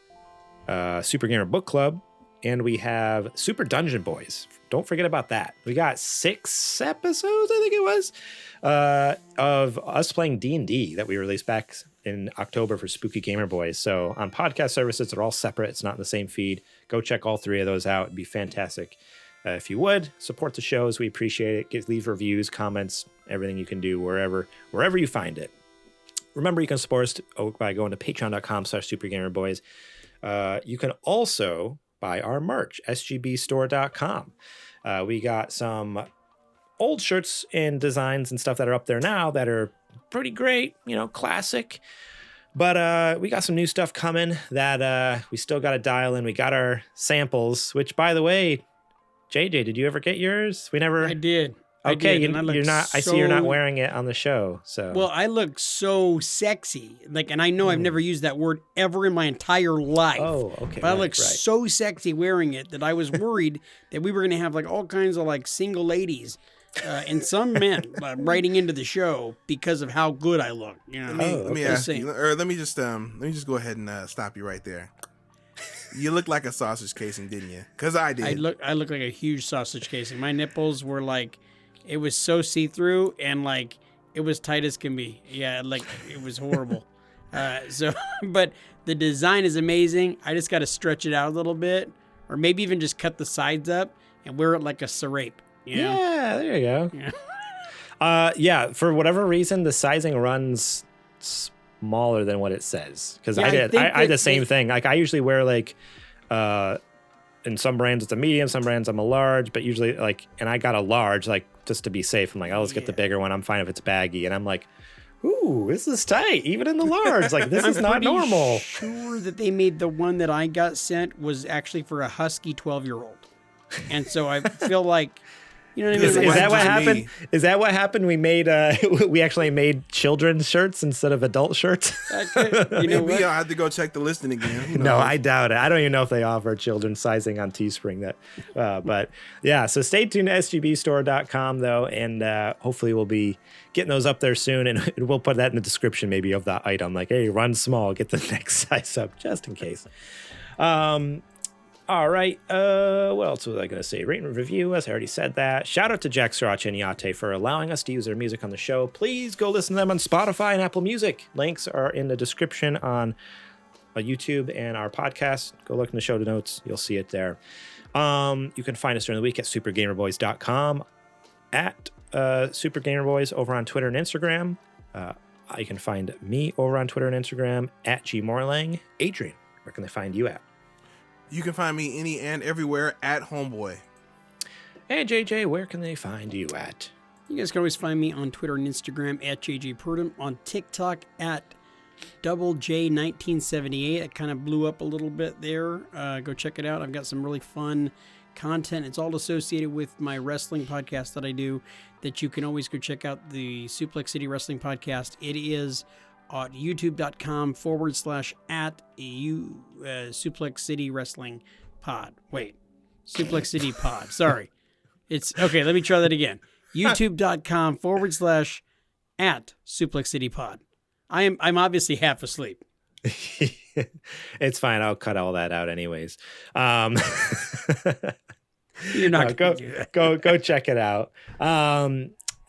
Super Gamer Book Club. And we have Super Dungeon Boys. Don't forget about that. We got 6 episodes, I think it was, of us playing D&D that we released back in October for Spooky Gamer Boys. So on podcast services, they're all separate. It's not in the same feed. Go check all 3 of those out. It'd be fantastic. If you would, support the shows. We appreciate it. Leave reviews, comments, everything you can do wherever you find it. Remember, you can support us by going to patreon.com/supergamerboys. You can also buy our merch, sgbstore.com. We got some old shirts and designs and stuff that are up there now that are pretty great, classic. But we got some new stuff coming that we still got to dial in. We got our samples, which, by the way, JJ, did you ever get yours? We never. I did. Okay, you're not. I see you're not wearing it on the show. So well, I look so sexy, and I know I've never used that word ever in my entire life. Oh, okay. But I look so sexy wearing it that I was worried that we were going to have like all kinds of like single ladies and some men writing into the show because of how good I look. You know, Let me ask you, or let me just go ahead and stop you right there. You look like a sausage casing, didn't you? Because I did. I look like a huge sausage casing. My nipples were like, it was so see-through and like it was tight as can be. Yeah, like it was horrible. But the design is amazing. I just got to stretch it out a little bit, or maybe even just cut the sides up and wear it like a serape. You know? Yeah, there you go. Yeah. For whatever reason, the sizing runs smaller than what it says. Because I did the same thing. Like I usually wear like, in some brands it's a medium, some brands I'm a large, but usually like, and I got a large, like just to be safe. I'm like, I'll just get the bigger one. I'm fine if it's baggy. And I'm like, ooh, this is tight, even in the large. Like this is not normal. I'm sure that they made the one that I got sent was actually for a husky 12-year-old. And so I feel like, you know what I mean? Is that what happened? Is that what happened? We made we actually made children's shirts instead of adult shirts. Maybe I'll have to go check the listing again. No, I doubt it. I don't even know if they offer children's sizing on Teespring. But yeah, so stay tuned to sgbstore.com though, and hopefully we'll be getting those up there soon, and we'll put that in the description maybe of the item. Like, hey, run small, get the next size up, just in case. All right. What else was I going to say? Rate and review, as I already said that. Shout out to Jack Sriracha and Yate for allowing us to use their music on the show. Please go listen to them on Spotify and Apple Music. Links are in the description on YouTube and our podcast. Go look in the show notes. You'll see it there. You can find us during the week at supergamerboys.com, at supergamerboys over on Twitter and Instagram. You can find me over on Twitter and Instagram at gmorlang. Adrian, where can they find you at? You can find me any and everywhere at Homeboy. And JJ, where can they find you at? You guys can always find me on Twitter and Instagram at JJ Purdom, on TikTok at J1978. It kind of blew up a little bit there. Go check it out. I've got some really fun content. It's all associated with my wrestling podcast that I do, that you can always go check out, the Suplex City Wrestling Podcast. It is at youtube.com /at Suplex City Wrestling Pod. Wait, Suplex City Pod. Sorry. It's okay. Let me try that again. youtube.com /at Suplex City Pod. I'm obviously half asleep. It's fine. I'll cut all that out anyways. You're not go check it out.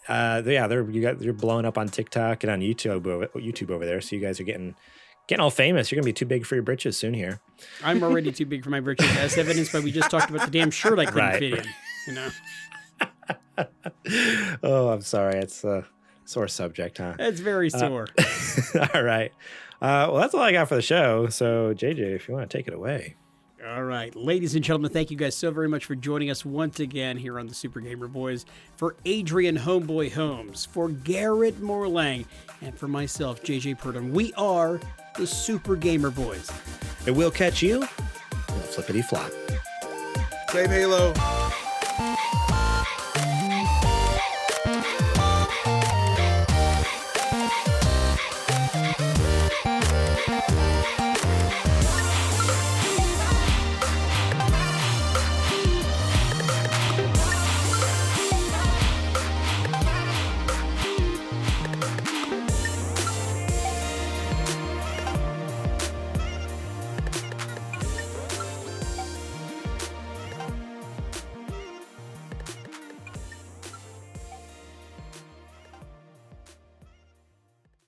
You're blowing up on TikTok and on YouTube over there. So you guys are getting all famous. You're gonna be too big for your britches soon here. I'm already too big for my britches, as evidenced by we just talked about the damn shirt I couldn't fit in. You know. Oh, I'm sorry. It's a sore subject, huh? It's very sore. All right. Well, that's all I got for the show. So JJ, if you want to take it away. All right, ladies and gentlemen, thank you guys so very much for joining us once again here on the Super Gamer Boys. For Adrian Homeboy Holmes, for Garrett Morlang, and for myself, JJ Purdom, we are the Super Gamer Boys. And we'll catch you in the flippity flop. Save Halo.